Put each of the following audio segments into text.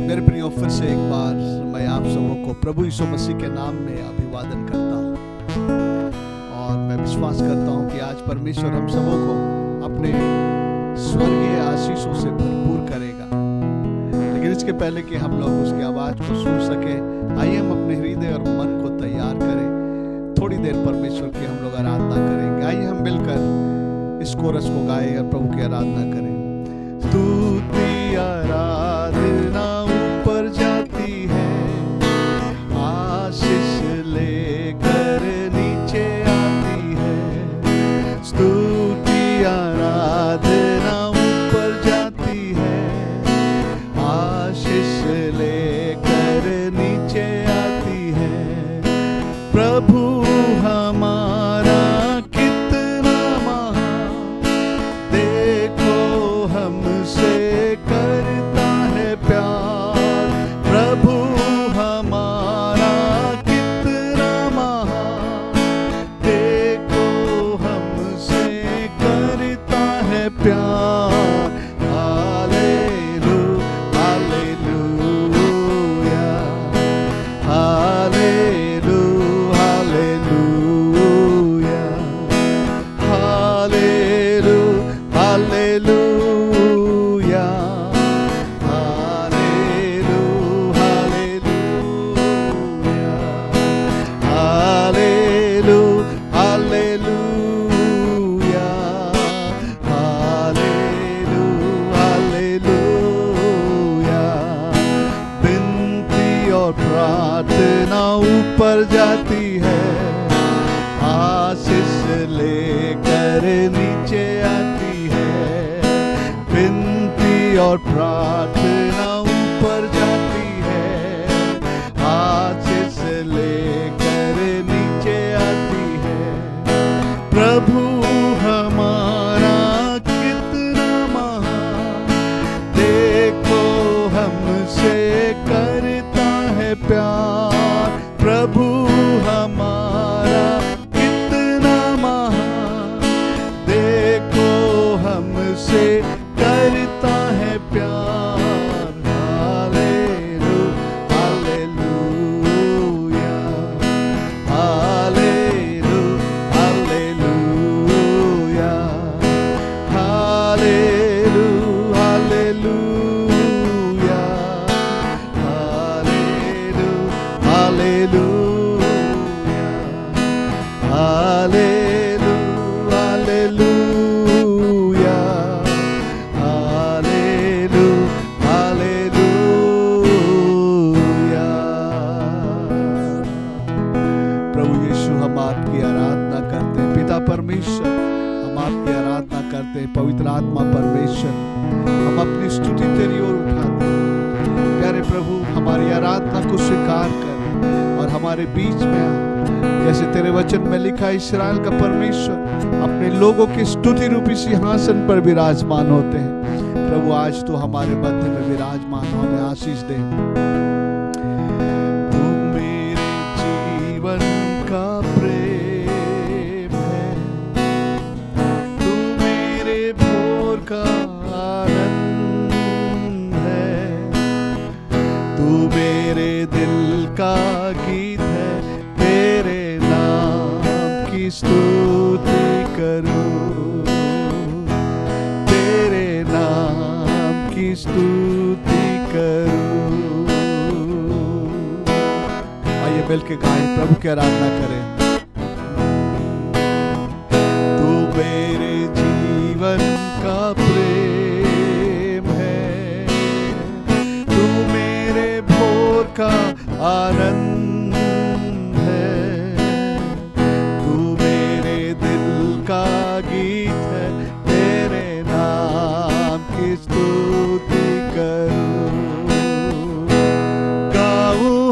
मेरे प्रियो, फिर से एक बार मैं आप सबों को प्रभु यीशु मसीह के नाम में अभिवादन करता हूँ और मैं विश्वास करता हूँ कि आज परमेश्वर हम सबों को अपने स्वर्गीय आशीषों से भरपूर करेगा। लेकिन इसके पहले कि हम लोग उसकी आवाज़ को सुन सके, आइए हम अपने हृदय और मन को तैयार करें। थोड़ी देर परमेश्वर की हम लोग आराधना करेंगे। आइए हम मिलकर इस कोरस को गाएं और प्रभु की आराधना करें। स्तुति आराधना ऊपर जाती है, आशीष लेकर नीचे आती है। स्तुति आराधना ऊपर जाती है, आशीष लेकर नीचे आती है। प्रभु हमारा कितना महान, देखो हमसे करता है प्यार। प्रभु हमारा कितना महान, देखो हमसे करता है प्यार। प्रार्थना ऊपर जाती है, आशीष लेकर नीचे आती है। विनती और प्रार्थना ऊपर जाती है, आशीष लेकर नीचे आती है। प्रभु हमारा कितना महान, देखो हमसे करता है प्यार। प्रभु हमारा कितना महान, देखो हमसे करता है प्यार। परमेश्वर, हम आपकी आराधना करते हैं। पवित्र आत्मा परमेश्वर, हम अपनी स्तुति तेरी ओर उठाते हैं। प्यारे प्रभु, हमारी आराधना को स्वीकार कर और हमारे बीच में आ। जैसे तेरे वचन में लिखा, इस्राएल का परमेश्वर अपने लोगों की स्तुति रूपी सिंहासन पर विराजमान होते हैं। प्रभु, आज तो हमारे मध्य में विराजमान हो, हमें आशीष दे। तू मेरे जीवन का का आनंद है, तू मेरे दिल का गीत है। तेरे नाम की स्तुति करूं, तेरे नाम की स्तुति करूं। आइए मिलके गाएं, प्रभु की आराधना करें। तू मेरे जीवन का प्रेम है, तू मेरे भोर का आनंद है। तू मेरे दिल का गीत है, तेरे नाम की स्तुति करूं। गाऊं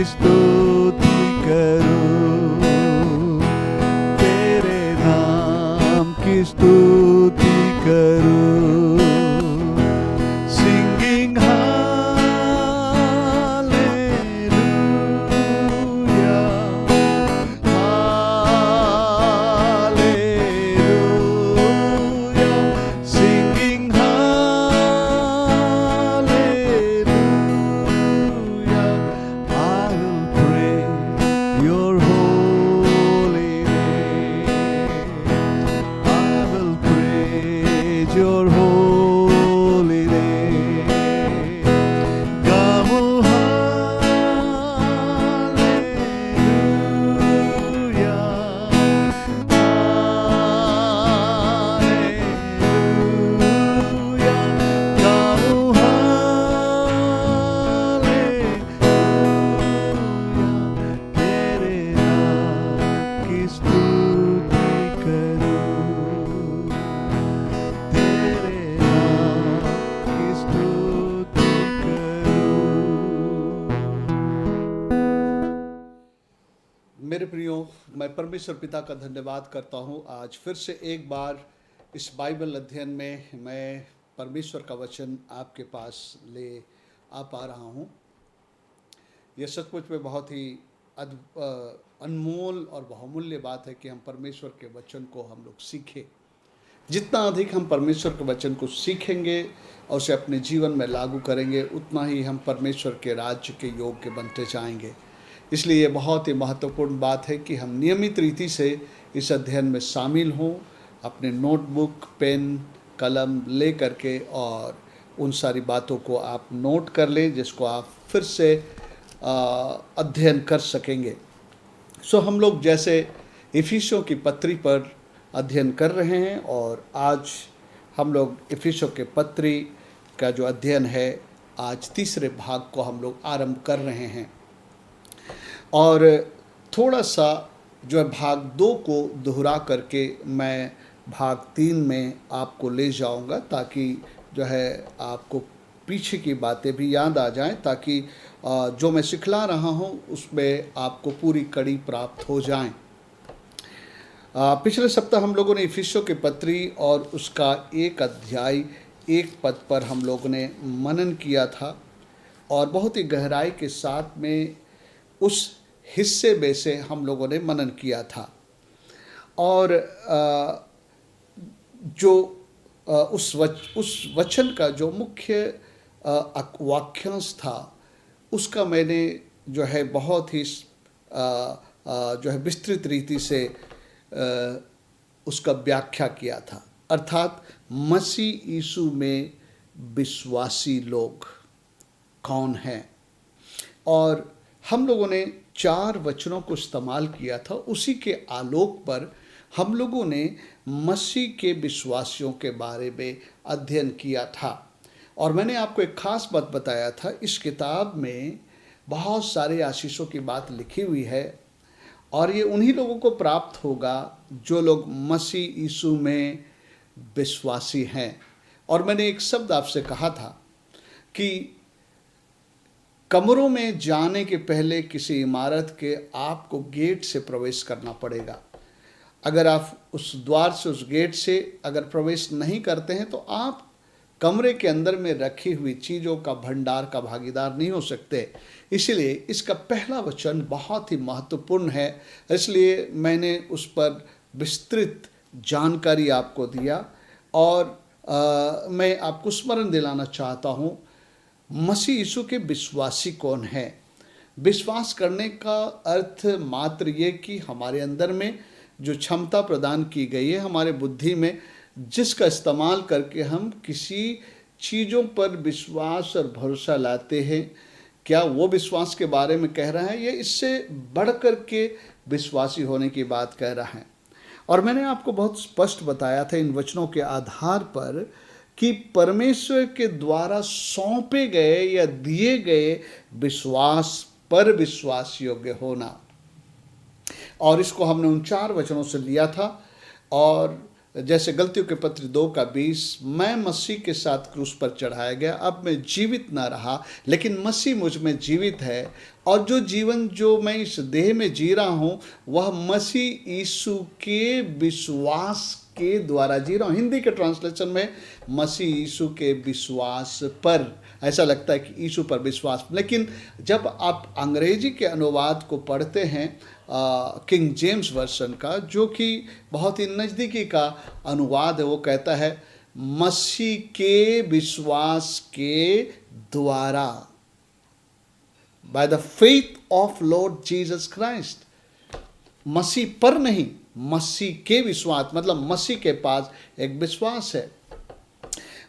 स्तुति करूं, तेरे नाम की स्तुति करूं, singing hallelujah, hallelujah, singing hallelujah. I will praise your holy name. I will praise your holy name. Gamu hallelujah, hallelujah. Gamu hallelujah. तेरे नाम की स्तुति करूं, तेरे नाम की स्तुति करूं। मेरे प्रियो, मैं परमेश्वर पिता का धन्यवाद करता हूँ। आज फिर से एक बार इस बाइबल अध्ययन में मैं परमेश्वर का वचन आपके पास ले आ पा रहा हूँ। यह सचमुच में बहुत ही अनमोल और बहुमूल्य बात है कि हम परमेश्वर के वचन को हम लोग सीखें। जितना अधिक हम परमेश्वर के वचन को सीखेंगे और उसे अपने जीवन में लागू करेंगे, उतना ही हम परमेश्वर के राज्य के योग्य बनते जाएंगे। इसलिए ये बहुत ही महत्वपूर्ण बात है कि हम नियमित रीति से इस अध्ययन में शामिल हों, अपने नोटबुक, पेन, कलम ले करके और उन सारी बातों को आप नोट कर लें, जिसको आप फिर से अध्ययन कर सकेंगे। सो हम लोग जैसे इफिसियों की पत्री पर अध्ययन कर रहे हैं और आज हम लोग इफिसियों के पत्री का जो अध्ययन है, आज तीसरे भाग को हम लोग आरंभ कर रहे हैं। और थोड़ा सा जो है भाग 2 को दोहरा करके मैं भाग 3 में आपको ले जाऊंगा, ताकि जो है आपको पीछे की बातें भी याद आ जाएं, ताकि जो मैं सिखला रहा हूं उसमें आपको पूरी कड़ी प्राप्त हो जाएं। पिछले सप्ताह हम लोगों ने इफिसियों के पत्री और उसका 1 अध्याय 1 पद पर हम लोगों ने मनन किया था और बहुत ही गहराई के साथ में उस हिस्से में से हम लोगों ने मनन किया था। और उस वचन का जो मुख्य वाक्यांश था, उसका मैंने जो है बहुत ही जो है विस्तृत रीति से उसका व्याख्या किया था। अर्थात मसीह यीशु में विश्वासी लोग कौन हैं, और हम लोगों ने 4 वचनों को इस्तेमाल किया था। उसी के आलोक पर हम लोगों ने मसीह के विश्वासियों के बारे में अध्ययन किया था। और मैंने आपको एक ख़ास बात बताया था, इस किताब में बहुत सारे आशीषों की बात लिखी हुई है और ये उन्हीं लोगों को प्राप्त होगा जो लोग मसीह यीशु में विश्वासी हैं। और मैंने एक शब्द आपसे कहा था कि कमरों में जाने के पहले किसी इमारत के आपको गेट से प्रवेश करना पड़ेगा। अगर आप उस द्वार से, उस गेट से अगर प्रवेश नहीं करते हैं तो आप कमरे के अंदर में रखी हुई चीज़ों का भंडार का भागीदार नहीं हो सकते। इसलिए इसका पहला वचन बहुत ही महत्वपूर्ण है, इसलिए मैंने उस पर विस्तृत जानकारी आपको दिया। और मैं आपको स्मरण दिलाना चाहता हूँ, मसीह यीशु के विश्वासी कौन है। विश्वास करने का अर्थ मात्र ये कि हमारे अंदर में जो क्षमता प्रदान की गई है, हमारे बुद्धि में, जिसका इस्तेमाल करके हम किसी चीज़ों पर विश्वास और भरोसा लाते हैं, क्या वो विश्वास के बारे में कह रहा है, ये इससे बढ़ कर के विश्वासी होने की बात कह रहा है। और मैंने आपको बहुत स्पष्ट बताया था इन वचनों के आधार पर कि परमेश्वर के द्वारा सौंपे गए या दिए गए विश्वास पर विश्वास योग्य होना। और इसको हमने उन 4 वचनों से लिया था। और जैसे गलतियों के पत्र 2:20, मैं मसीह के साथ क्रूस पर चढ़ाया गया, अब मैं जीवित ना रहा लेकिन मसीह मुझ में जीवित है, और जो जीवन जो मैं इस देह में जी रहा हूँ वह मसीह यीशु के विश्वास के द्वारा जी रहा हूँ। हिंदी के ट्रांसलेशन में मसीह यीशु के विश्वास पर, ऐसा लगता है कि यीशु पर विश्वास, लेकिन जब आप अंग्रेजी के अनुवाद को पढ़ते हैं किंग जेम्स वर्सन का, जो कि बहुत ही नज़दीकी का अनुवाद है, वो कहता है मसीह के विश्वास के द्वारा, by the faith of Lord Jesus Christ. मसीह पर नहीं, मसीह के विश्वास, मतलब मसीह के पास एक विश्वास है।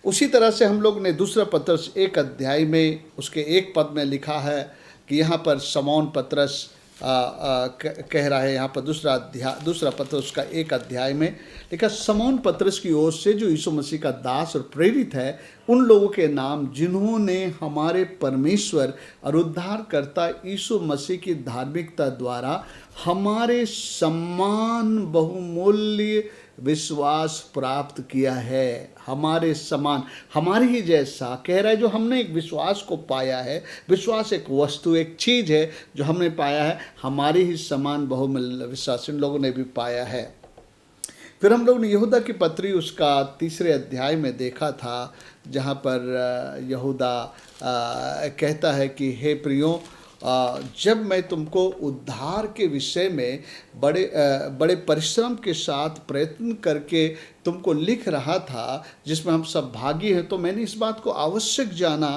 उसी तरह से हम लोग ने दूसरा पत्रस 1 अध्याय में उसके 1 पद में लिखा है कि यहाँ पर शमौन पत्रस कह रहा है, यहाँ पर दूसरा पत्रस का 1 अध्याय में लिखा, शमौन पत्रस की ओर से जो यीशु मसीह का दास और प्रेरित है, उन लोगों के नाम जिन्होंने हमारे परमेश्वर और उद्धारकर्ता यीशु मसीह की धार्मिकता द्वारा हमारे समान बहुमूल्य विश्वास प्राप्त किया है। हमारे समान, हमारे ही जैसा कह रहा है, जो हमने एक विश्वास को पाया है। विश्वास एक वस्तु, एक चीज़ है जो हमने पाया है, हमारे ही समान बहुमूल्य विश्वास इन लोगों ने भी पाया है। फिर हम लोग ने यहूदा की पत्री उसका 3 अध्याय में देखा था, जहाँ पर यहूदा कहता है कि हे प्रियो, जब मैं तुमको उद्धार के विषय में बड़े परिश्रम के साथ प्रयत्न करके तुमको लिख रहा था, जिसमें हम सब भागी हैं, तो मैंने इस बात को आवश्यक जाना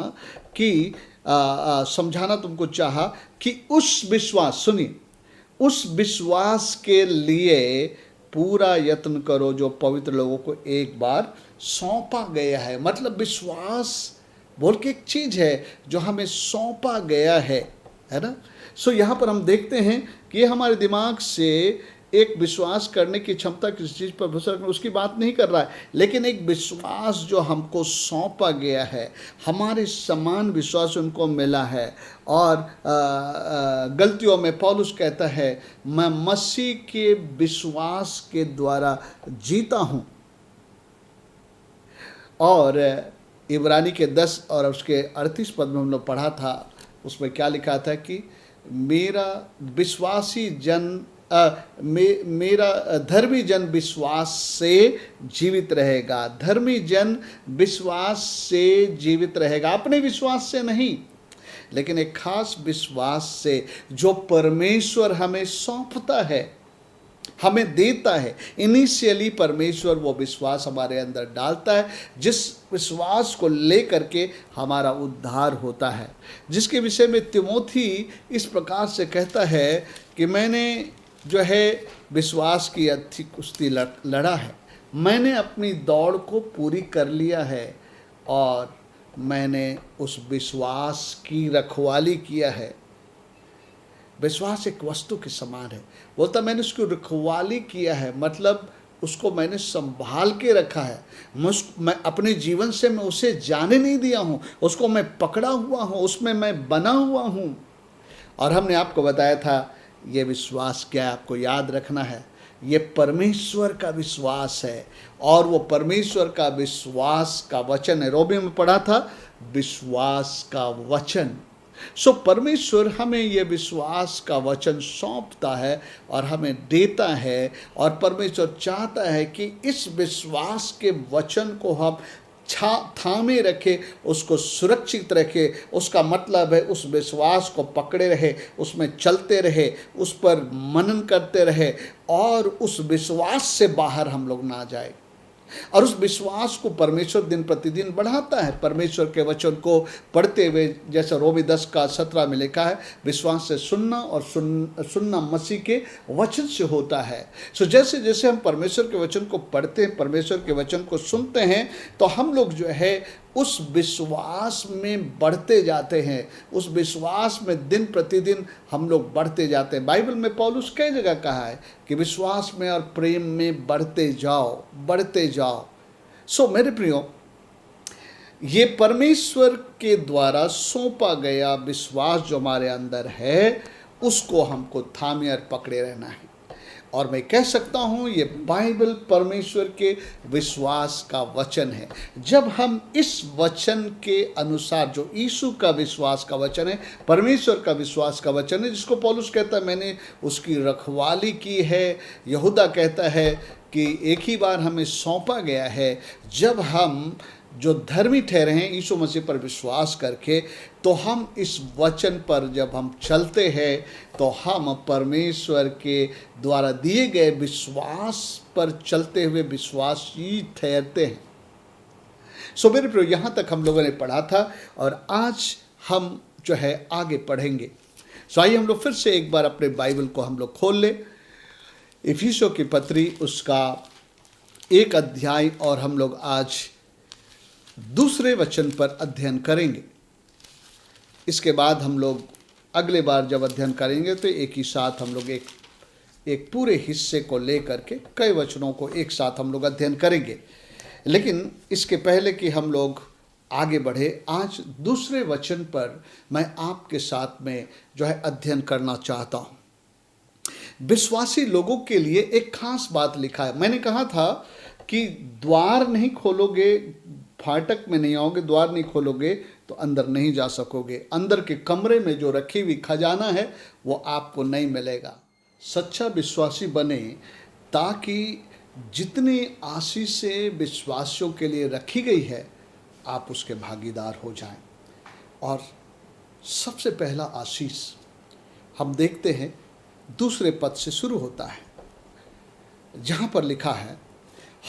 कि समझाना तुमको चाहा कि उस विश्वास, सुनिए, उस विश्वास के लिए पूरा यत्न करो जो पवित्र लोगों को एक बार सौंपा गया है। मतलब विश्वास बोल के एक चीज़ है जो हमें सौंपा गया है ना। सो यहाँ पर हम देखते हैं कि ये हमारे दिमाग से एक विश्वास करने की क्षमता किसी चीज़ पर भरोसा रखना, उसकी बात नहीं कर रहा है, लेकिन एक विश्वास जो हमको सौंपा गया है, हमारे समान विश्वास उनको मिला है। और गलतियों में पौलुस कहता है, मैं मसीह के विश्वास के द्वारा जीता हूँ। और इब्रानी के 10 और उसके 38 पद में हम लोग पढ़ा था, उसमें क्या लिखा था कि मेरा विश्वासी जन मेरा धर्मी जन विश्वास से जीवित रहेगा। धर्मी जन विश्वास से जीवित रहेगा, अपने विश्वास से नहीं, लेकिन एक खास विश्वास से जो परमेश्वर हमें सौंपता है, हमें देता है। इनिशियली परमेश्वर वो विश्वास हमारे अंदर डालता है, जिस विश्वास को लेकर के हमारा उद्धार होता है, जिसके विषय में तिमोथी इस प्रकार से कहता है कि मैंने जो है विश्वास की अच्छी कुश्ती लड़ा है, मैंने अपनी दौड़ को पूरी कर लिया है, और मैंने उस विश्वास की रखवाली किया है। विश्वास एक वस्तु के समान है। बोलता मैंने उसकी रखवाली किया है, मतलब उसको मैंने संभाल के रखा है। मैं अपने जीवन से मैं उसे जाने नहीं दिया हूँ, उसको मैं पकड़ा हुआ हूँ, उसमें मैं बना हुआ हूँ। और हमने आपको बताया था ये विश्वास क्या है, आपको याद रखना है, ये परमेश्वर का विश्वास है, और वो परमेश्वर का विश्वास का वचन है। रोमी में पढ़ा था विश्वास का वचन। सो परमेश्वर हमें ये विश्वास का वचन सौंपता है और हमें देता है, और परमेश्वर चाहता है कि इस विश्वास के वचन को हम थामे रखे, उसको सुरक्षित रखे। उसका मतलब है उस विश्वास को पकड़े रहे, उसमें चलते रहे, उस पर मनन करते रहे, और उस विश्वास से बाहर हम लोग ना जाए। और उस विश्वास को परमेश्वर दिन प्रतिदिन बढ़ाता है। परमेश्वर के वचन को पढ़ते हुए, जैसे रोमी 10 का 17 में लिखा है, विश्वास से सुनना और सुनना मसीह के वचन से होता है। सो जैसे जैसे हम परमेश्वर के वचन को पढ़ते हैं, परमेश्वर के वचन को सुनते हैं, तो हम लोग जो है उस विश्वास में बढ़ते जाते हैं। उस विश्वास में दिन प्रतिदिन हम लोग बढ़ते जाते हैं। बाइबल में पौलुस कई जगह कहा है कि विश्वास में और प्रेम में बढ़ते जाओ, बढ़ते जाओ। सो मेरे प्रियो, ये परमेश्वर के द्वारा सौंपा गया विश्वास जो हमारे अंदर है, उसको हमको थामे और पकड़े रहना है। और मैं कह सकता हूँ ये बाइबल परमेश्वर के विश्वास का वचन है। जब हम इस वचन के अनुसार, जो यीशु का विश्वास का वचन है, परमेश्वर का विश्वास का वचन है, जिसको पौलुस कहता है मैंने उसकी रखवाली की है, यहूदा कहता है कि एक ही बार हमें सौंपा गया है, जब हम जो धर्मी ठहरे हैं यीशु मसीह पर विश्वास करके, तो हम इस वचन पर जब हम चलते हैं तो हम परमेश्वर के द्वारा दिए गए विश्वास पर चलते हुए विश्वासी ठहरते हैं। सो मेरे प्रियो, यहाँ तक हम लोगों ने पढ़ा था और आज हम जो है आगे पढ़ेंगे। सो आइए हम लोग फिर से एक बार अपने बाइबल को हम लोग खोल लें, इफिसियों की पत्री उसका 1 अध्याय, और हम लोग आज दूसरे वचन पर अध्ययन करेंगे। इसके बाद हम लोग अगले बार जब अध्ययन करेंगे तो एक ही साथ हम लोग एक पूरे हिस्से को लेकर के कई वचनों को एक साथ हम लोग अध्ययन करेंगे। लेकिन इसके पहले कि हम लोग आगे बढ़े, आज दूसरे वचन पर मैं आपके साथ में जो है अध्ययन करना चाहता हूँ। विश्वासी लोगों के लिए एक खास बात लिखा है। मैंने कहा था कि द्वार नहीं खोलोगे, फाटक में नहीं आओगे, द्वार नहीं खोलोगे तो अंदर नहीं जा सकोगे। अंदर के कमरे में जो रखी हुई खजाना है वो आपको नहीं मिलेगा। सच्चा विश्वासी बने ताकि जितनी आशीषें विश्वासियों के लिए रखी गई है आप उसके भागीदार हो जाएं। और सबसे पहला आशीष हम देखते हैं दूसरे पद से शुरू होता है, जहाँ पर लिखा है,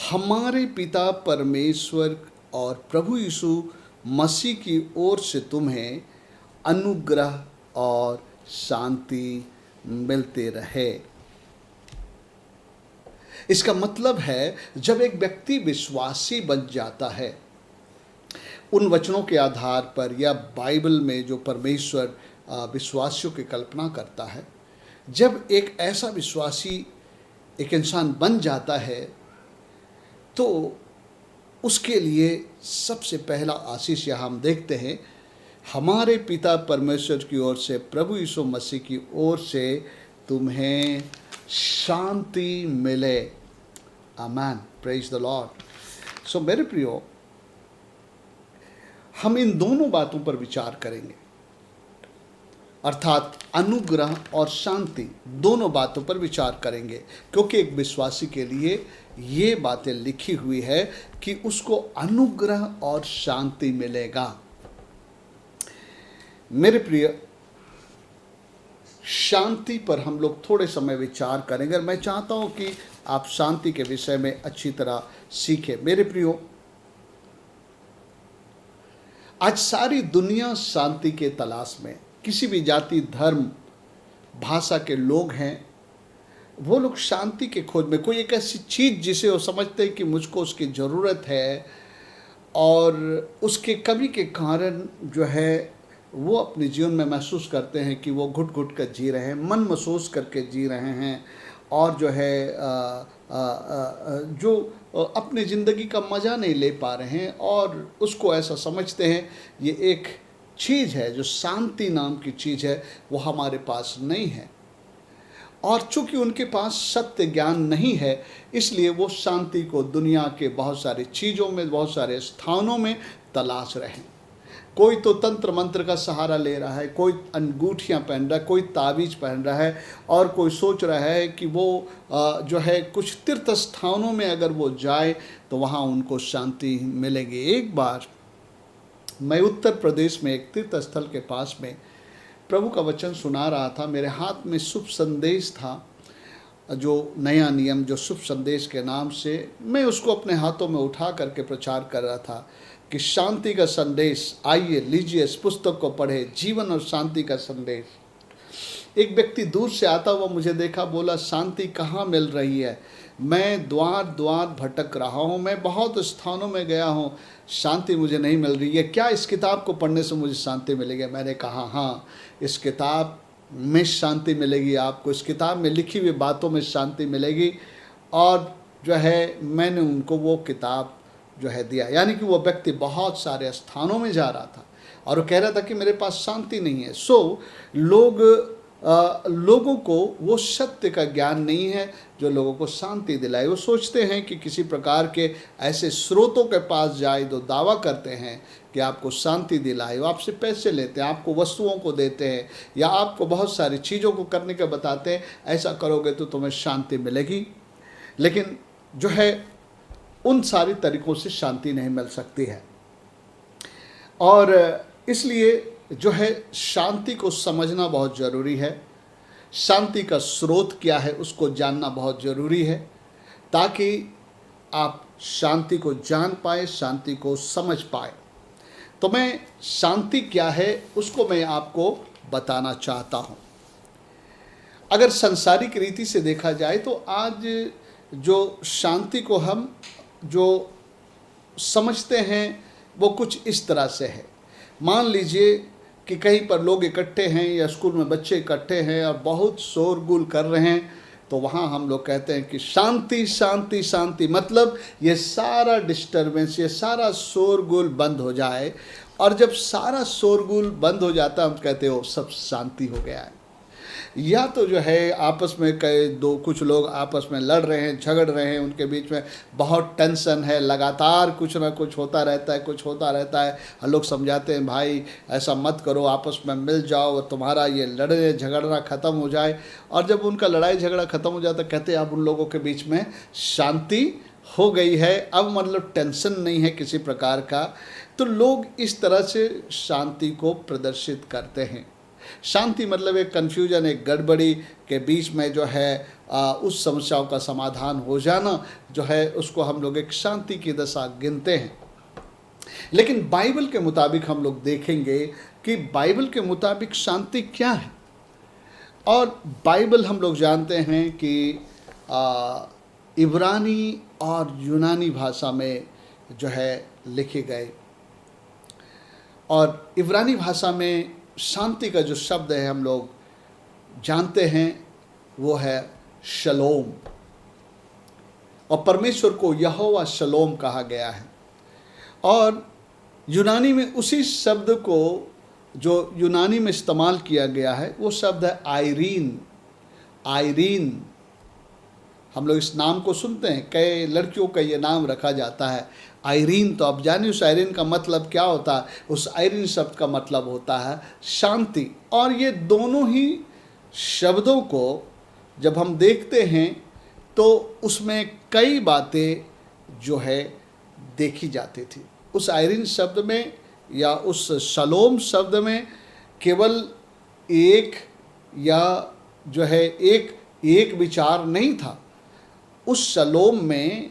हमारे पिता परमेश्वर और प्रभु यीशु मसीह की ओर से तुम्हें अनुग्रह और शांति मिलते रहे। इसका मतलब है जब एक व्यक्ति विश्वासी बन जाता है, उन वचनों के आधार पर या बाइबल में जो परमेश्वर विश्वासियों की कल्पना करता है, जब एक ऐसा विश्वासी एक इंसान बन जाता है तो उसके लिए सबसे पहला आशीष यहाँ हम देखते हैं, हमारे पिता परमेश्वर की ओर से, प्रभु यीशु मसीह की ओर से तुम्हें शांति मिले। आमेन, प्रेज द लॉर्ड। सो मेरे प्रियो, हम इन दोनों बातों पर विचार करेंगे, अर्थात अनुग्रह और शांति, दोनों बातों पर विचार करेंगे, क्योंकि एक विश्वासी के लिए ये बातें लिखी हुई है कि उसको अनुग्रह और शांति मिलेगा। मेरे प्रिय, शांति पर हम लोग थोड़े समय विचार करेंगे। मैं चाहता हूं कि आप शांति के विषय में अच्छी तरह सीखें। मेरे प्रियो, आज सारी दुनिया शांति के तलाश में, किसी भी जाति, धर्म, भाषा के लोग हैं, वो लोग शांति के खोज में, कोई एक ऐसी चीज़ जिसे वो समझते हैं कि मुझको उसकी ज़रूरत है और उसके कमी के कारण जो है वो अपने जीवन में महसूस करते हैं कि वो घुट घुट कर जी रहे हैं, मन महसूस करके जी रहे हैं, और जो है जो अपनी ज़िंदगी का मज़ा नहीं ले पा रहे हैं, और उसको ऐसा समझते हैं ये एक चीज़ है जो शांति नाम की चीज़ है, वो हमारे पास नहीं है। और चूंकि उनके पास सत्य ज्ञान नहीं है, इसलिए वो शांति को दुनिया के बहुत सारी चीज़ों में, बहुत सारे स्थानों में तलाश रहे हैं। कोई तो तंत्र मंत्र का सहारा ले रहा है, कोई अंगूठियाँ पहन रहा है, कोई ताबीज़ पहन रहा है, और कोई सोच रहा है कि वो जो है कुछ तीर्थ स्थानों में अगर वो जाए तो वहाँ उनको शांति मिलेगी। एक बार मैं उत्तर प्रदेश में एक तीर्थ स्थल के पास में प्रभु का वचन सुना रहा था। मेरे हाथ में शुभ संदेश था, जो नया नियम, जो शुभ संदेश के नाम से, मैं उसको अपने हाथों में उठा करके प्रचार कर रहा था कि शांति का संदेश, आइए लीजिए इस पुस्तक को पढ़े, जीवन और शांति का संदेश। एक व्यक्ति दूर से आता हुआ मुझे देखा, बोला शांति कहाँ मिल रही है? मैं द्वार द्वार भटक रहा हूँ, मैं बहुत स्थानों में गया हूँ, शांति मुझे नहीं मिल रही है। क्या इस किताब को पढ़ने से मुझे शांति मिलेगी? मैंने कहा हाँ, इस किताब में शांति मिलेगी आपको, इस किताब में लिखी हुई बातों में शांति मिलेगी। और जो है मैंने उनको वो किताब जो है दिया। यानी कि वो व्यक्ति बहुत सारे स्थानों में जा रहा था और वो कह रहा था कि मेरे पास शांति नहीं है। सो लोगों को वो सत्य का ज्ञान नहीं है जो लोगों को शांति दिलाए। वो सोचते हैं कि किसी प्रकार के ऐसे स्रोतों के पास जाए तो दावा करते हैं कि आपको शांति दिलाए, वो आपसे पैसे लेते हैं, आपको वस्तुओं को देते हैं, या आपको बहुत सारी चीज़ों को करने का बताते हैं, ऐसा करोगे तो तुम्हें शांति मिलेगी। लेकिन जो है उन सारी तरीकों से शांति नहीं मिल सकती है। और इसलिए जो है शांति को समझना बहुत ज़रूरी है। शांति का स्रोत क्या है उसको जानना बहुत ज़रूरी है, ताकि आप शांति को जान पाए, शांति को समझ पाए। तो मैं शांति क्या है उसको मैं आपको बताना चाहता हूँ। अगर संसारिक रीति से देखा जाए तो आज जो शांति को हम जो समझते हैं वो कुछ इस तरह से है। मान लीजिए कि कहीं पर लोग इकट्ठे हैं या स्कूल में बच्चे इकट्ठे हैं और बहुत शोरगुल कर रहे हैं, तो वहाँ हम लोग कहते हैं कि शांति शांति शांति, मतलब ये सारा डिस्टर्बेंस, ये सारा शोरगुल बंद हो जाए। और जब सारा शोरगुल बंद हो जाता है हम कहते हो सब शांति हो गया है। या तो जो है आपस में कुछ लोग आपस में लड़ रहे हैं, झगड़ रहे हैं, उनके बीच में बहुत टेंशन है, लगातार कुछ ना कुछ होता रहता है, कुछ होता रहता है। हम लोग समझाते हैं भाई ऐसा मत करो, आपस में मिल जाओ, तुम्हारा ये लड़ने झगड़ना ख़त्म हो जाए। और जब उनका लड़ाई झगड़ा ख़त्म हो जाता है कहते हैं अब उन लोगों के बीच में शांति हो गई है, अब मतलब टेंशन नहीं है किसी प्रकार का। तो लोग इस तरह से शांति को प्रदर्शित करते हैं। शांति मतलब एक कन्फ्यूजन, एक गड़बड़ी के बीच में जो है उस समस्याओं का समाधान हो जाना, जो है उसको हम लोग एक शांति की दशा गिनते हैं। लेकिन बाइबल के मुताबिक हम लोग देखेंगे कि बाइबल के मुताबिक शांति क्या है। और बाइबल हम लोग जानते हैं कि इब्रानी और यूनानी भाषा में जो है लिखे गए, और इब्रानी भाषा में शांति का जो शब्द है हम लोग जानते हैं वो है शलोम, और परमेश्वर को यहोवा शलोम कहा गया है। और यूनानी में उसी शब्द को जो यूनानी में इस्तेमाल किया गया है वो शब्द है आयरीन। आयरीन, हम लोग इस नाम को सुनते हैं, कई लड़कियों का ये नाम रखा जाता है आयरीन। तो अब जानिए उस आयरीन का मतलब क्या होता है। उस आयरीन शब्द का मतलब होता है शांति। और ये दोनों ही शब्दों को जब हम देखते हैं तो उसमें कई बातें जो है देखी जाती थी। उस आयरीन शब्द में या उस शलोम शब्द में केवल एक या जो है एक विचार नहीं था। उस शलोम में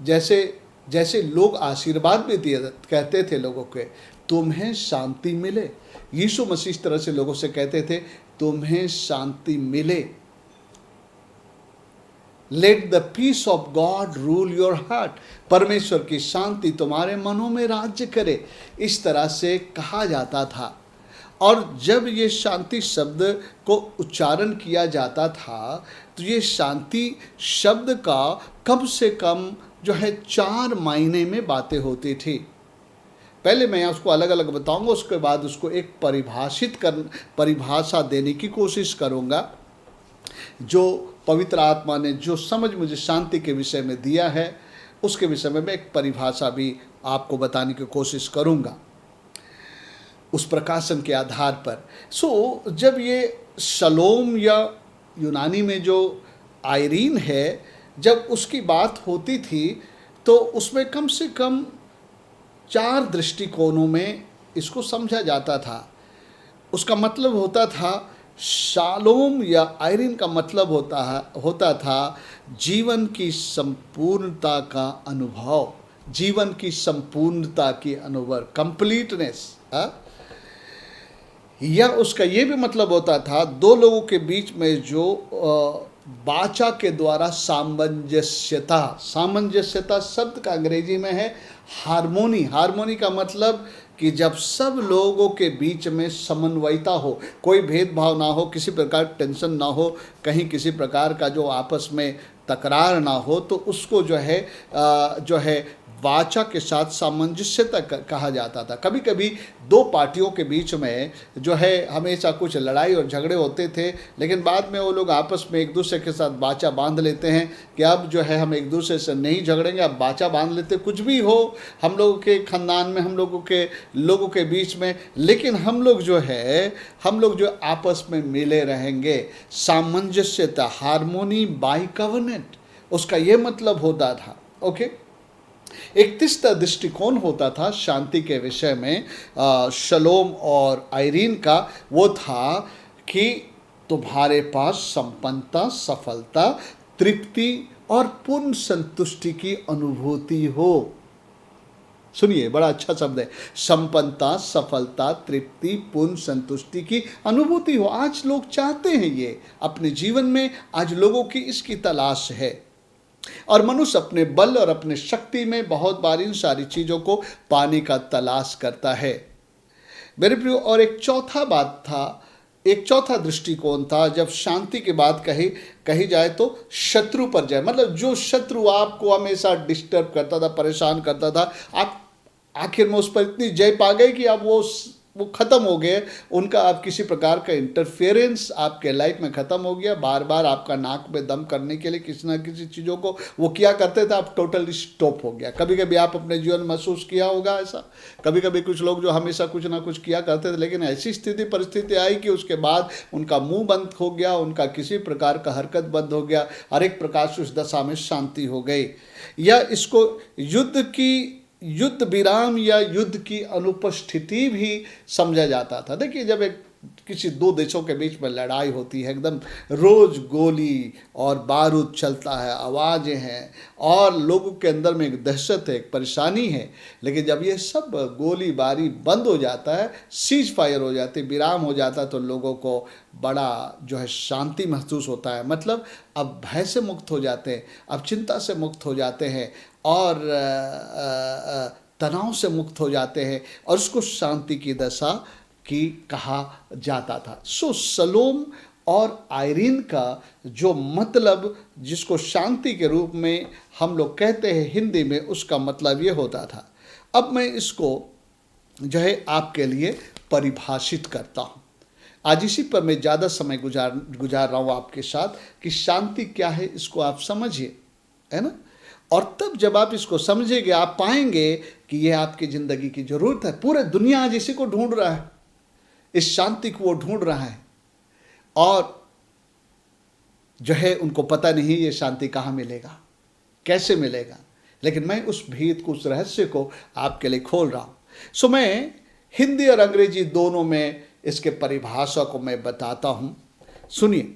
जैसे लोग आशीर्वाद भी दिए कहते थे लोगों के, तुम्हें शांति मिले। यीशु मसीह इस तरह से लोगों से कहते थे तुम्हें शांति मिले। Let the peace of God rule your heart, परमेश्वर की शांति तुम्हारे मनों में राज्य करे, इस तरह से कहा जाता था। और जब ये शांति शब्द को उच्चारण किया जाता था तो ये शांति शब्द का कम से कम जो है 4 मायने में बातें होती थी। पहले मैं उसको अलग अलग बताऊंगा, उसके बाद उसको एक परिभाषा देने की कोशिश करूंगा। जो पवित्र आत्मा ने जो समझ मुझे शांति के विषय में दिया है उसके विषय में मैं एक परिभाषा भी आपको बताने की कोशिश करूंगा उस प्रकाशन के आधार पर। जब ये शलोम या यूनानी में जो आयरीन है, जब उसकी बात होती थी तो उसमें कम से कम 4 दृष्टिकोणों में इसको समझा जाता था। उसका मतलब होता था, शालोम या आयरीन का मतलब होता था जीवन की संपूर्णता का अनुभव, जीवन की संपूर्णता की अनुभव, कंप्लीटनेस। या उसका ये भी मतलब होता था 2 लोगों के बीच में जो वाचा के द्वारा सामंजस्यता। सामंजस्यता शब्द का अंग्रेजी में है हार्मोनी। हार्मोनी का मतलब कि जब सब लोगों के बीच में समन्वयता हो, कोई भेदभाव ना हो, किसी प्रकार टेंशन ना हो, कहीं किसी प्रकार का जो आपस में तकरार ना हो, तो उसको जो है वाचा के साथ सामंजस्यता कहा जाता था। कभी कभी 2 पार्टियों के बीच में जो है हमेशा कुछ लड़ाई और झगड़े होते थे, लेकिन बाद में वो लोग आपस में एक दूसरे के साथ वाचा बांध लेते हैं कि अब जो है हम एक दूसरे से नहीं झगड़ेंगे, अब वाचा बांध लेते, कुछ भी हो हम लोगों के खानदान में, हम लोगों के बीच में, लेकिन हम लोग जो आपस में मिले रहेंगे। सामंजस्यता, हार्मोनी बाय कवनेंट, उसका ये मतलब होता था। ओके, एक तीसरा दृष्टिकोण होता था शांति के विषय में शलोम और आयरीन का, वो था कि तुम्हारे पास संपन्नता, सफलता, तृप्ति और पूर्ण संतुष्टि की अनुभूति हो। सुनिए, बड़ा अच्छा शब्द है, संपन्नता, सफलता, तृप्ति, पूर्ण संतुष्टि की अनुभूति हो। आज लोग चाहते हैं ये अपने जीवन में, आज लोगों की इसकी तलाश है। और मनुष्य अपने बल और अपने शक्ति में बहुत बार इन सारी चीज़ों को पाने का तलाश करता है मेरे प्रियो। और एक चौथा बात था, एक चौथा दृष्टिकोण था, जब शांति की बात कही जाए तो शत्रु पर जय। मतलब जो शत्रु आपको हमेशा डिस्टर्ब करता था, परेशान करता था, आप आखिर में उस पर इतनी जय पा गए कि अब वो ख़त्म हो गए। उनका अब किसी प्रकार का इंटरफेरेंस आपके लाइफ में ख़त्म हो गया। बार बार आपका नाक में दम करने के लिए किसी ना किसी चीज़ों को वो किया करते थे, आप टोटली स्टॉप हो गया। कभी कभी आप अपने जीवन में महसूस किया होगा ऐसा। कभी कभी कुछ लोग जो हमेशा कुछ ना कुछ किया करते थे, लेकिन ऐसी स्थिति परिस्थिति आई कि उसके बाद उनका मुंह बंद हो गया, उनका किसी प्रकार का हरकत बंद हो गया, हर एक प्रकार से उस दशा में शांति हो गई। या इसको युद्ध विराम या युद्ध की अनुपस्थिति भी समझा जाता था। देखिए, जब किसी दो देशों के बीच में लड़ाई होती है, एकदम रोज गोली और बारूद चलता है, आवाज़ें हैं और लोगों के अंदर में एक दहशत है, एक परेशानी है, लेकिन जब ये सब गोली बारी बंद हो जाता है, सीज फायर हो जाती है, विराम हो जाता है, तो लोगों को बड़ा जो है शांति महसूस होता है। मतलब अब भय से मुक्त हो जाते हैं, अब चिंता से मुक्त हो जाते हैं और तनाव से मुक्त हो जाते हैं, और उसको शांति की दशा की कहा जाता था। सो शलोम और आयरीन का जो मतलब, जिसको शांति के रूप में हम लोग कहते हैं हिंदी में, उसका मतलब ये होता था। अब मैं इसको जो है आपके लिए परिभाषित करता हूँ। आज इसी पर मैं ज़्यादा समय गुजार रहा हूँ आपके साथ कि शांति क्या है, इसको आप समझिए, है ना। और तब जब आप इसको समझेंगे, आप पाएंगे कि ये आपकी ज़िंदगी की ज़रूरत है। पूरे दुनिया आज इसी को ढूंढ रहा है, इस शांति को वो ढूंढ रहा है, और जो है उनको पता नहीं ये शांति कहाँ मिलेगा, कैसे मिलेगा, लेकिन मैं उस भेद को, उस रहस्य को आपके लिए खोल रहा हूँ। सो मैं हिंदी और अंग्रेजी दोनों में इसके परिभाषा को मैं बताता हूँ। सुनिए,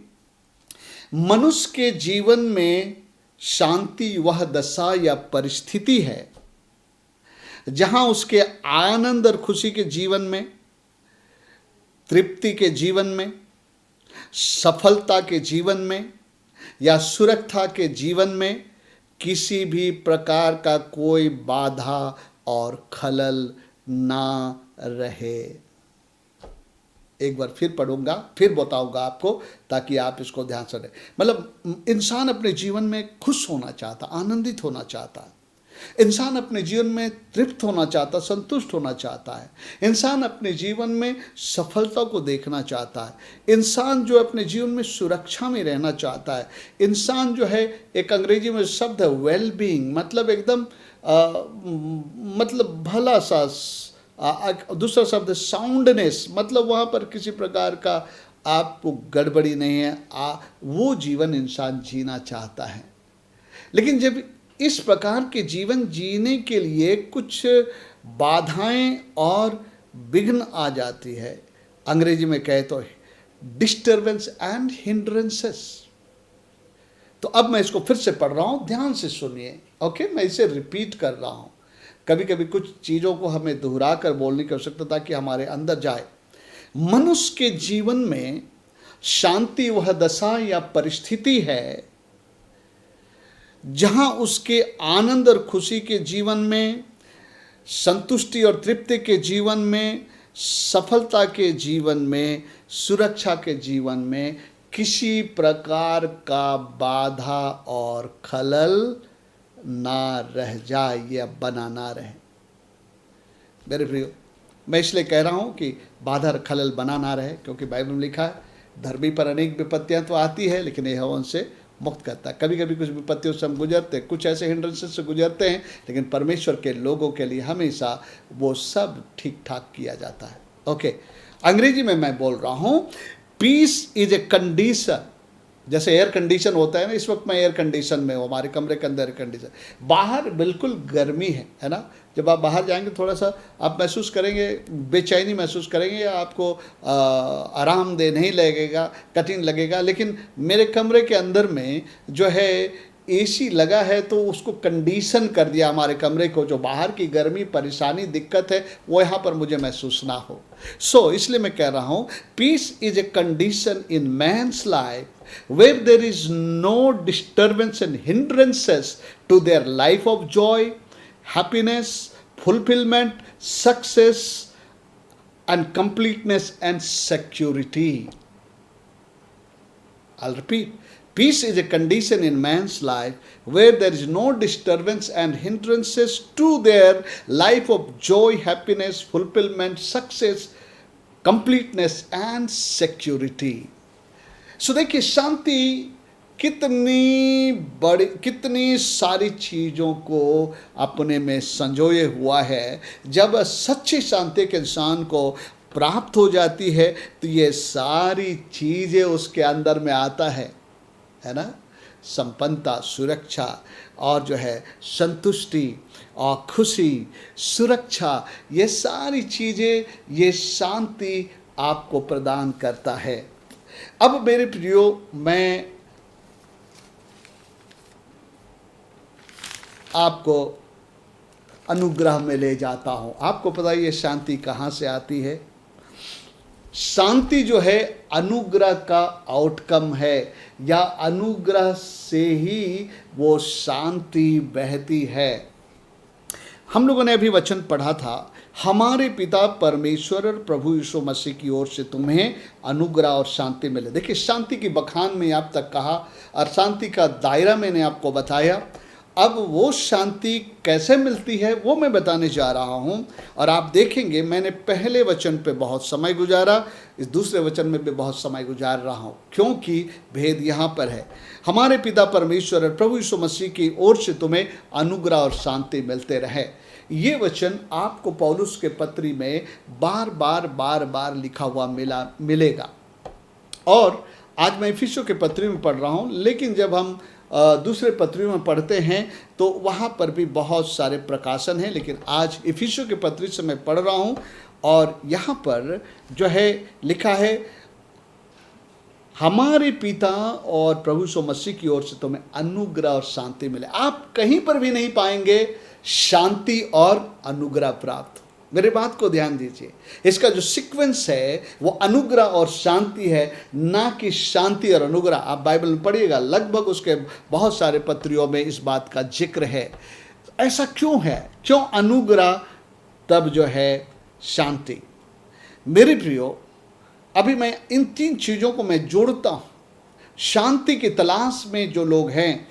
मनुष्य के जीवन में शांति वह दशा या परिस्थिति है जहां उसके आनंद और खुशी के जीवन में, तृप्ति के जीवन में, सफलता के जीवन में या सुरक्षा के जीवन में किसी भी प्रकार का कोई बाधा और खलल ना रहे। एक बार फिर पढ़ूंगा, फिर बताऊंगा आपको, ताकि आप इसको ध्यान से लें। मतलब इंसान अपने जीवन में खुश होना चाहता, आनंदित होना चाहता, इंसान अपने जीवन में तृप्त होना चाहता, संतुष्ट होना चाहता है, इंसान अपने जीवन में सफलता को देखना चाहता है, इंसान जो अपने जीवन में सुरक्षा में रहना चाहता है, इंसान जो है, एक अंग्रेजी में शब्द है वेल बीइंग, मतलब एकदम मतलब भला सा, दूसरा शब्द साउंडनेस, मतलब वहाँ पर किसी प्रकार का आपको गड़बड़ी नहीं है, वो जीवन इंसान जीना चाहता है। लेकिन जब इस प्रकार के जीवन जीने के लिए कुछ बाधाएं और विघ्न आ जाती है, अंग्रेजी में कहे तो डिस्टर्बेंस एंड हिंड्रेंसेस। तो अब मैं इसको फिर से पढ़ रहा हूँ, ध्यान से सुनिए। ओके, मैं इसे रिपीट कर रहा हूँ। कभी कभी कुछ चीज़ों को हमें दोहरा कर बोलने की आवश्यकता ताकि हमारे अंदर जाए। मनुष्य के जीवन में शांति वह दशा या परिस्थिति है जहां उसके आनंद और खुशी के जीवन में, संतुष्टि और तृप्ति के जीवन में, सफलता के जीवन में, सुरक्षा के जीवन में किसी प्रकार का बाधा और खलल ना रह जाए या बना ना रहे। मेरे प्रियो, मैं इसलिए कह रहा हूँ कि बाधा और खलल बना ना रहे, क्योंकि बाइबल में लिखा है धर्मी पर अनेक विपत्तियाँ तो आती है, लेकिन यह उनसे मुक्त करता है। कभी कभी कुछ विपत्तियों से हम गुजरते, कुछ ऐसे हिंड्रेंसेस से गुजरते हैं, लेकिन परमेश्वर के लोगों के लिए हमेशा वो सब ठीक ठाक किया जाता है। ओके, अंग्रेजी में मैं बोल रहा हूँ, पीस इज ए कंडीशन जैसे एयर कंडीशन होता है ना, इस वक्त मैं एयर कंडीशन में हूँ, हमारे कमरे के अंदर एयर कंडीशन, बाहर बिल्कुल गर्मी है ना। जब आप बाहर जाएंगे थोड़ा सा आप महसूस करेंगे, बेचैनी महसूस करेंगे, या आपको आरामदेह नहीं लगेगा, कठिन लगेगा। लेकिन मेरे कमरे के अंदर में जो है एसी लगा है, तो उसको कंडीशन कर दिया हमारे कमरे को, जो बाहर की गर्मी, परेशानी, दिक्कत है वो यहाँ पर मुझे महसूस ना हो। इसलिए मैं कह रहा हूँ, peace is a condition in man's life where there is no disturbance and hindrances to their life of joy, happiness, fulfillment, success, and completeness and security. I'll repeat. Peace is a condition in man's life where there is no disturbance and hindrances to their life of joy, happiness, fulfillment, success, completeness, and security. देखिए, शांति कितनी बड़ी, कितनी सारी चीज़ों को अपने में संजोए हुआ है। जब सच्ची शांति के इंसान को प्राप्त हो जाती है तो ये सारी चीज़ें उसके अंदर में आता है ना। संपन्नता, सुरक्षा और जो है संतुष्टि और खुशी, सुरक्षा, ये सारी चीज़ें ये शांति आपको प्रदान करता है। अब मेरे प्रियो, मैं आपको अनुग्रह में ले जाता हूं। आपको पता है ये शांति कहां से आती है? शांति जो है अनुग्रह का आउटकम है, या अनुग्रह से ही वो शांति बहती है। हम लोगों ने अभी वचन पढ़ा था, हमारे पिता परमेश्वर और प्रभु यीशु मसीह की ओर से तुम्हें अनुग्रह और शांति मिले। देखिए, शांति की बखान में आप तक कहा और शांति का दायरा मैंने आपको बताया। अब वो शांति कैसे मिलती है वो मैं बताने जा रहा हूँ। और आप देखेंगे, मैंने पहले वचन पे बहुत समय गुजारा, इस दूसरे वचन में भी बहुत समय गुजार रहा हूँ, क्योंकि भेद यहाँ पर है। हमारे पिता परमेश्वर और प्रभु यीशु मसीह की ओर से तुम्हें अनुग्रह और शांति मिलते रहे। ये वचन आपको पौलुस के पत्री में बार बार लिखा हुआ मिलेगा। और आज मैं इफिसियों के पत्री में पढ़ रहा हूँ, लेकिन जब हम दूसरे पत्रियों में पढ़ते हैं तो वहाँ पर भी बहुत सारे प्रकाशन हैं, लेकिन आज इफिसियों के पत्री से मैं पढ़ रहा हूँ। और यहाँ पर जो है लिखा है, हमारे पिता और प्रभु यीशु मसीह की ओर से तुम्हें अनुग्रह और शांति मिले। आप कहीं पर भी नहीं पाएंगे शांति और अनुग्रह प्राप्त। मेरे बात को ध्यान दीजिए, इसका जो सीक्वेंस है वो अनुग्रह और शांति है, ना कि शांति और अनुग्रह। आप बाइबल में पढ़िएगा, लगभग उसके बहुत सारे पत्रियों में इस बात का जिक्र है। ऐसा क्यों है? क्यों अनुग्रह तब जो है शांति? मेरे प्रियो, अभी मैं इन तीन चीज़ों को मैं जोड़ता हूँ। शांति की तलाश में जो लोग हैं,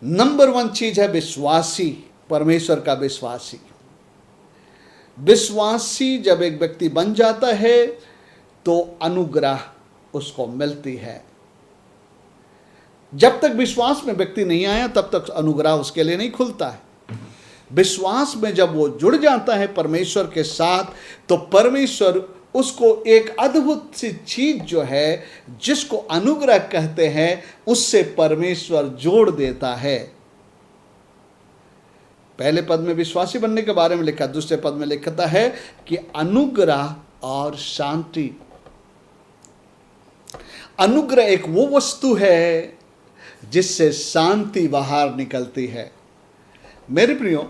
नंबर 1 चीज है विश्वासी, परमेश्वर का विश्वासी। विश्वासी जब एक व्यक्ति बन जाता है तो अनुग्रह उसको मिलती है। जब तक विश्वास में व्यक्ति नहीं आया तब तक अनुग्रह उसके लिए नहीं खुलता है। विश्वास में जब वो जुड़ जाता है परमेश्वर के साथ, तो परमेश्वर उसको एक अद्भुत सी चीज जो है, जिसको अनुग्रह कहते हैं, उससे परमेश्वर जोड़ देता है। पहले पद में विश्वासी बनने के बारे में लिखा, दूसरे पद में लिखता है कि अनुग्रह और शांति। अनुग्रह एक वो वस्तु है जिससे शांति बाहर निकलती है। मेरे प्रियो,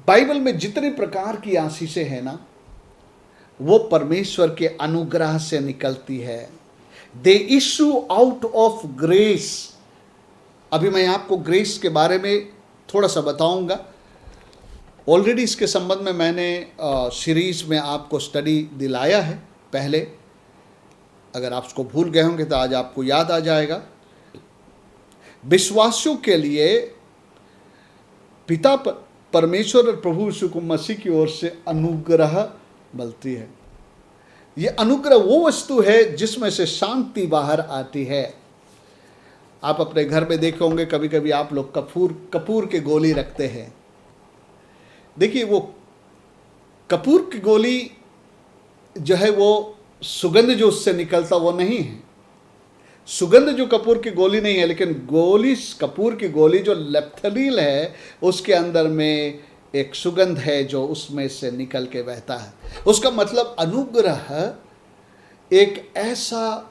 बाइबल में जितने प्रकार की आशीषें हैं ना, वो परमेश्वर के अनुग्रह से निकलती है। They issue out of grace. अभी मैं आपको ग्रेस के बारे में थोड़ा सा बताऊंगा। ऑलरेडी इसके संबंध में मैंने सीरीज में आपको स्टडी दिलाया है पहले। अगर आप उसको भूल गए होंगे तो आज आपको याद आ जाएगा। विश्वासियों के लिए पिता परमेश्वर और प्रभु यीशु मसीह की ओर से अनुग्रह मिलती है। ये अनुग्रह वो वस्तु है जिसमें से शांति बाहर आती है। आप अपने घर में देखे होंगे, कभी कभी आप लोग कपूर की गोली रखते हैं। देखिए, वो कपूर की गोली जो है वो सुगंध जो उससे निकलता वो नहीं है। सुगंध जो कपूर की गोली नहीं है, लेकिन गोली, कपूर की गोली जो लेप्थलील है, उसके अंदर में एक सुगंध है जो उसमें से निकल के बहता है। उसका मतलब अनुग्रह एक ऐसा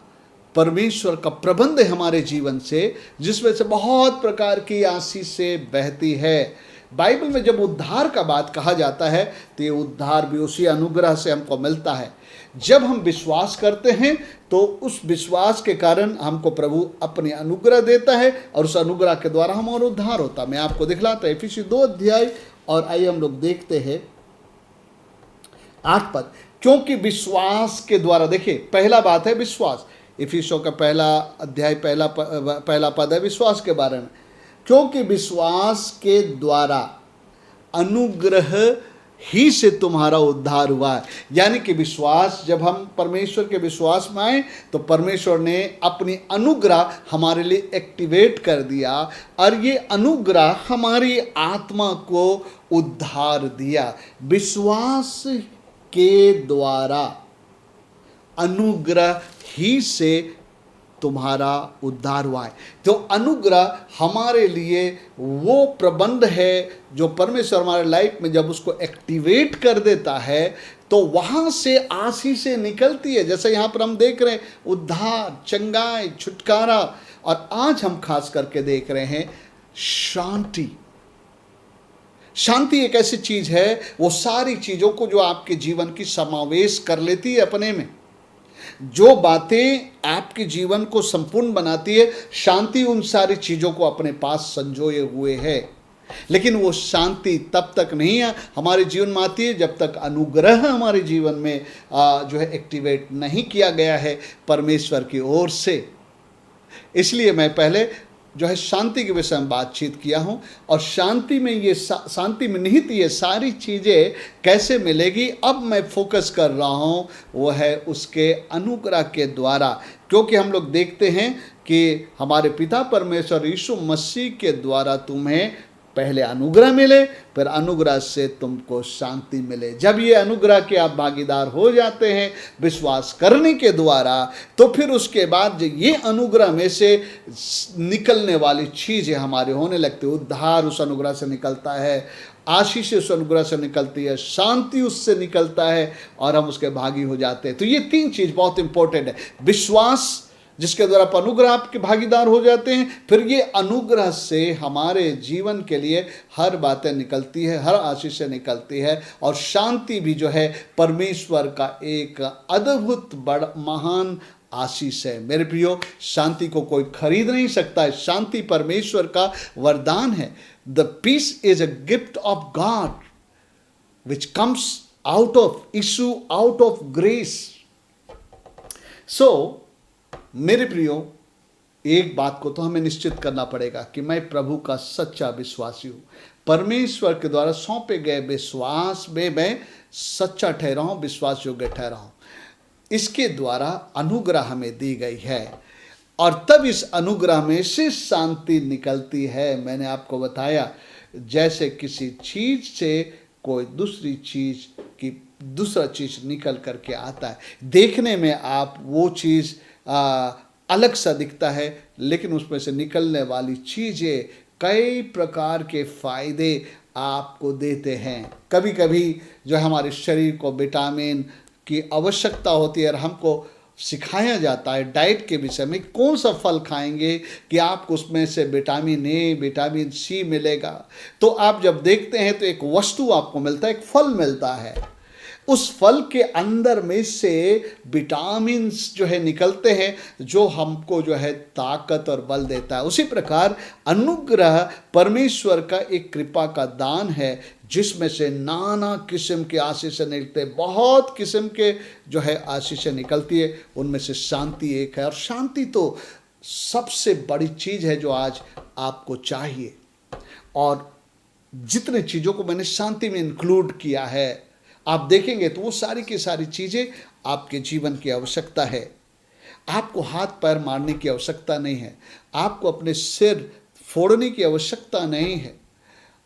परमेश्वर का प्रबंध है हमारे जीवन से, जिसमें से बहुत प्रकार की आशीषें बहती है। बाइबल में जब उद्धार का बात कहा जाता है तो ये उद्धार भी उसी अनुग्रह से हमको मिलता है। जब हम विश्वास करते हैं तो उस विश्वास के कारण हमको प्रभु अपने अनुग्रह देता है, और उस अनुग्रह के द्वारा हमारा उद्धार होता है। मैं आपको दिखलाता हूं इफिसी 2 अध्याय, और आइए हम लोग देखते हैं 8 पद। क्योंकि विश्वास के द्वारा, देखिए पहला बात है विश्वास। इफिसियों का पहला अध्याय पहला पद है विश्वास के बारे में। क्योंकि विश्वास के द्वारा अनुग्रह ही से तुम्हारा उद्धार हुआ है। यानी कि विश्वास, जब हम परमेश्वर के विश्वास में आए तो परमेश्वर ने अपनी अनुग्रह हमारे लिए एक्टिवेट कर दिया, और ये अनुग्रह हमारी आत्मा को उद्धार दिया। विश्वास के द्वारा अनुग्रह ही से तुम्हारा उद्धार हुआ है। तो अनुग्रह हमारे लिए वो प्रबंध है जो परमेश्वर हमारे लाइफ में जब उसको एक्टिवेट कर देता है तो वहाँ से आशीषें निकलती है। जैसे यहाँ पर हम देख रहे हैं उद्धार, चंगाई, छुटकारा, और आज हम खास करके देख रहे हैं शांति। शांति एक ऐसी चीज है, वो सारी चीजों को जो आपके जीवन की समावेश कर लेती है अपने में। जो बातें आपके जीवन को संपूर्ण बनाती है, शांति उन सारी चीजों को अपने पास संजोए हुए है। लेकिन वो शांति तब तक नहीं है हमारे जीवन में आती है जब तक अनुग्रह हमारे जीवन में जो है एक्टिवेट नहीं किया गया है परमेश्वर की ओर से। इसलिए मैं पहले जो है शांति के विषय में बातचीत किया हूँ, और शांति में ये शांति में निहित ये सारी चीज़ें कैसे मिलेगी, अब मैं फोकस कर रहा हूँ वो है उसके अनुग्रह के द्वारा। क्योंकि हम लोग देखते हैं कि हमारे पिता परमेश्वर यीशु मसीह के द्वारा तुम्हें पहले अनुग्रह मिले, फिर अनुग्रह से तुमको शांति मिले। जब ये अनुग्रह के आप भागीदार हो जाते हैं विश्वास करने के द्वारा, तो फिर उसके बाद ये अनुग्रह में से निकलने वाली चीज़ें हमारे होने लगती है। उद्धार उस अनुग्रह से निकलता है, आशीष उस अनुग्रह से निकलती है, शांति उससे निकलता है, और हम उसके भागी हो जाते हैं। तो ये 3 चीज़ बहुत इंपॉर्टेंट है। विश्वास जिसके द्वारा आप अनुग्रह आपके भागीदार हो जाते हैं, फिर ये अनुग्रह से हमारे जीवन के लिए हर बातें निकलती है, हर आशीष से निकलती है, और शांति भी जो है परमेश्वर का एक अद्भुत बड़ा महान आशीष है। मेरे प्रियो, शांति को कोई खरीद नहीं सकता है। शांति परमेश्वर का वरदान है। The peace is a gift of God which comes out of issue out of grace. So मेरे प्रियो, एक बात को तो हमें निश्चित करना पड़ेगा कि मैं प्रभु का सच्चा विश्वासी हूँ। परमेश्वर के द्वारा सौंपे गए विश्वास में मैं सच्चा ठहरा हूँ, विश्वास योग्य ठहरा हूँ। इसके द्वारा अनुग्रह हमें दी गई है, और तब इस अनुग्रह में से शांति निकलती है। मैंने आपको बताया जैसे किसी चीज़ से कोई दूसरी चीज़ की दूसरा चीज़ निकल करके आता है। देखने में आप वो चीज़ अलग सा दिखता है, लेकिन उसमें से निकलने वाली चीज़ें कई प्रकार के फायदे आपको देते हैं। कभी कभी जो हमारे शरीर को विटामिन की आवश्यकता होती है, और हमको सिखाया जाता है डाइट के विषय में कौन सा फल खाएंगे कि आपको उसमें से विटामिन ए, विटामिन सी मिलेगा। तो आप जब देखते हैं तो एक वस्तु आपको मिलता है, एक फल मिलता है। उस फल के अंदर में से विटामिन्स जो है निकलते हैं, जो हमको जो है ताकत और बल देता है। उसी प्रकार अनुग्रह परमेश्वर का एक कृपा का दान है, जिसमें से नाना किस्म के आशीषें निकलते हैं। बहुत किस्म के जो है आशीषें निकलती है, उनमें से शांति एक है। और शांति तो सबसे बड़ी चीज़ है जो आज आपको चाहिए। और जितने चीज़ों को मैंने शांति में इंक्लूड किया है, आप देखेंगे तो वो सारी की सारी चीज़ें आपके जीवन की आवश्यकता है। आपको हाथ पैर मारने की आवश्यकता नहीं है, आपको अपने सिर फोड़ने की आवश्यकता नहीं है,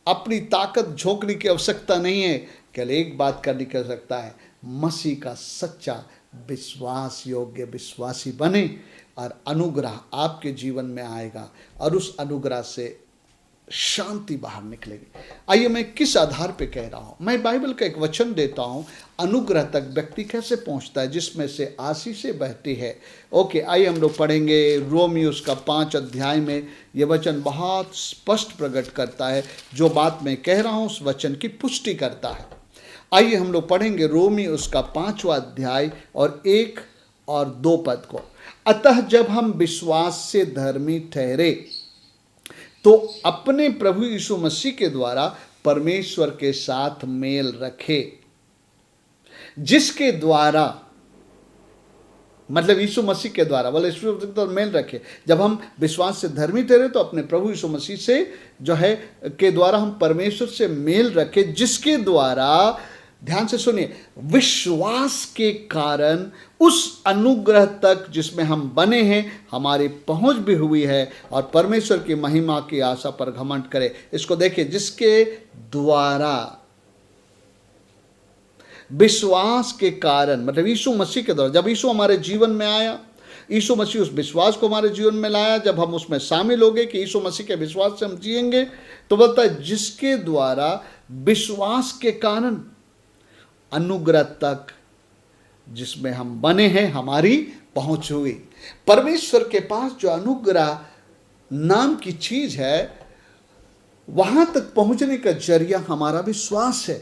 अपनी ताकत झोंकने की आवश्यकता नहीं है। केवल एक बात करने की आवश्यकता है, मसीह का सच्चा विश्वास योग्य विश्वासी बने और अनुग्रह आपके जीवन में आएगा और उस अनुग्रह से शांति बाहर निकलेगी। आइए मैं किस आधार पे कह रहा हूं, मैं बाइबल का एक वचन देता हूं, अनुग्रह तक व्यक्ति कैसे पहुंचता है, जिसमें से आशीषें बहती है। ओके, आइए हम लोग पढ़ेंगे रोमियोस का 5 अध्याय में। यह वचन बहुत स्पष्ट प्रकट करता है, जो बात मैं कह रहा हूं उस वचन की पुष्टि करता है। आइए हम लोग पढ़ेंगे रोमियोस का 5वां अध्याय और 1 और 2 पद को। अतः जब हम विश्वास से धर्मी ठहरे तो अपने प्रभु यीशु मसीह के द्वारा परमेश्वर के साथ मेल रखे, जिसके द्वारा, मतलब यीशु मसीह के द्वारा, बोले यीशु मसीह के द्वारा मेल रखे। जब हम विश्वास से धर्मी ठहरे तो अपने प्रभु यीशु मसीह से जो है के द्वारा हम परमेश्वर से मेल रखे, जिसके द्वारा, ध्यान से सुनिए, विश्वास के कारण उस अनुग्रह तक जिसमें हम बने हैं हमारी पहुंच भी हुई है और परमेश्वर की महिमा की आशा पर घमंड करें। इसको देखिए, जिसके द्वारा, विश्वास के कारण, मतलब यीशु मसीह के द्वारा। जब यीशु हमारे जीवन में आया, यीशु मसीह उस विश्वास को हमारे जीवन में लाया, जब हम उसमें शामिल हो गए कि यीशु मसीह के विश्वास से हम जिएंगे, तो बोलता है जिसके द्वारा विश्वास के कारण अनुग्रह तक जिसमें हम बने हैं हमारी पहुंच हुई। परमेश्वर के पास जो अनुग्रह नाम की चीज है, वहां तक पहुंचने का जरिया हमारा विश्वास है।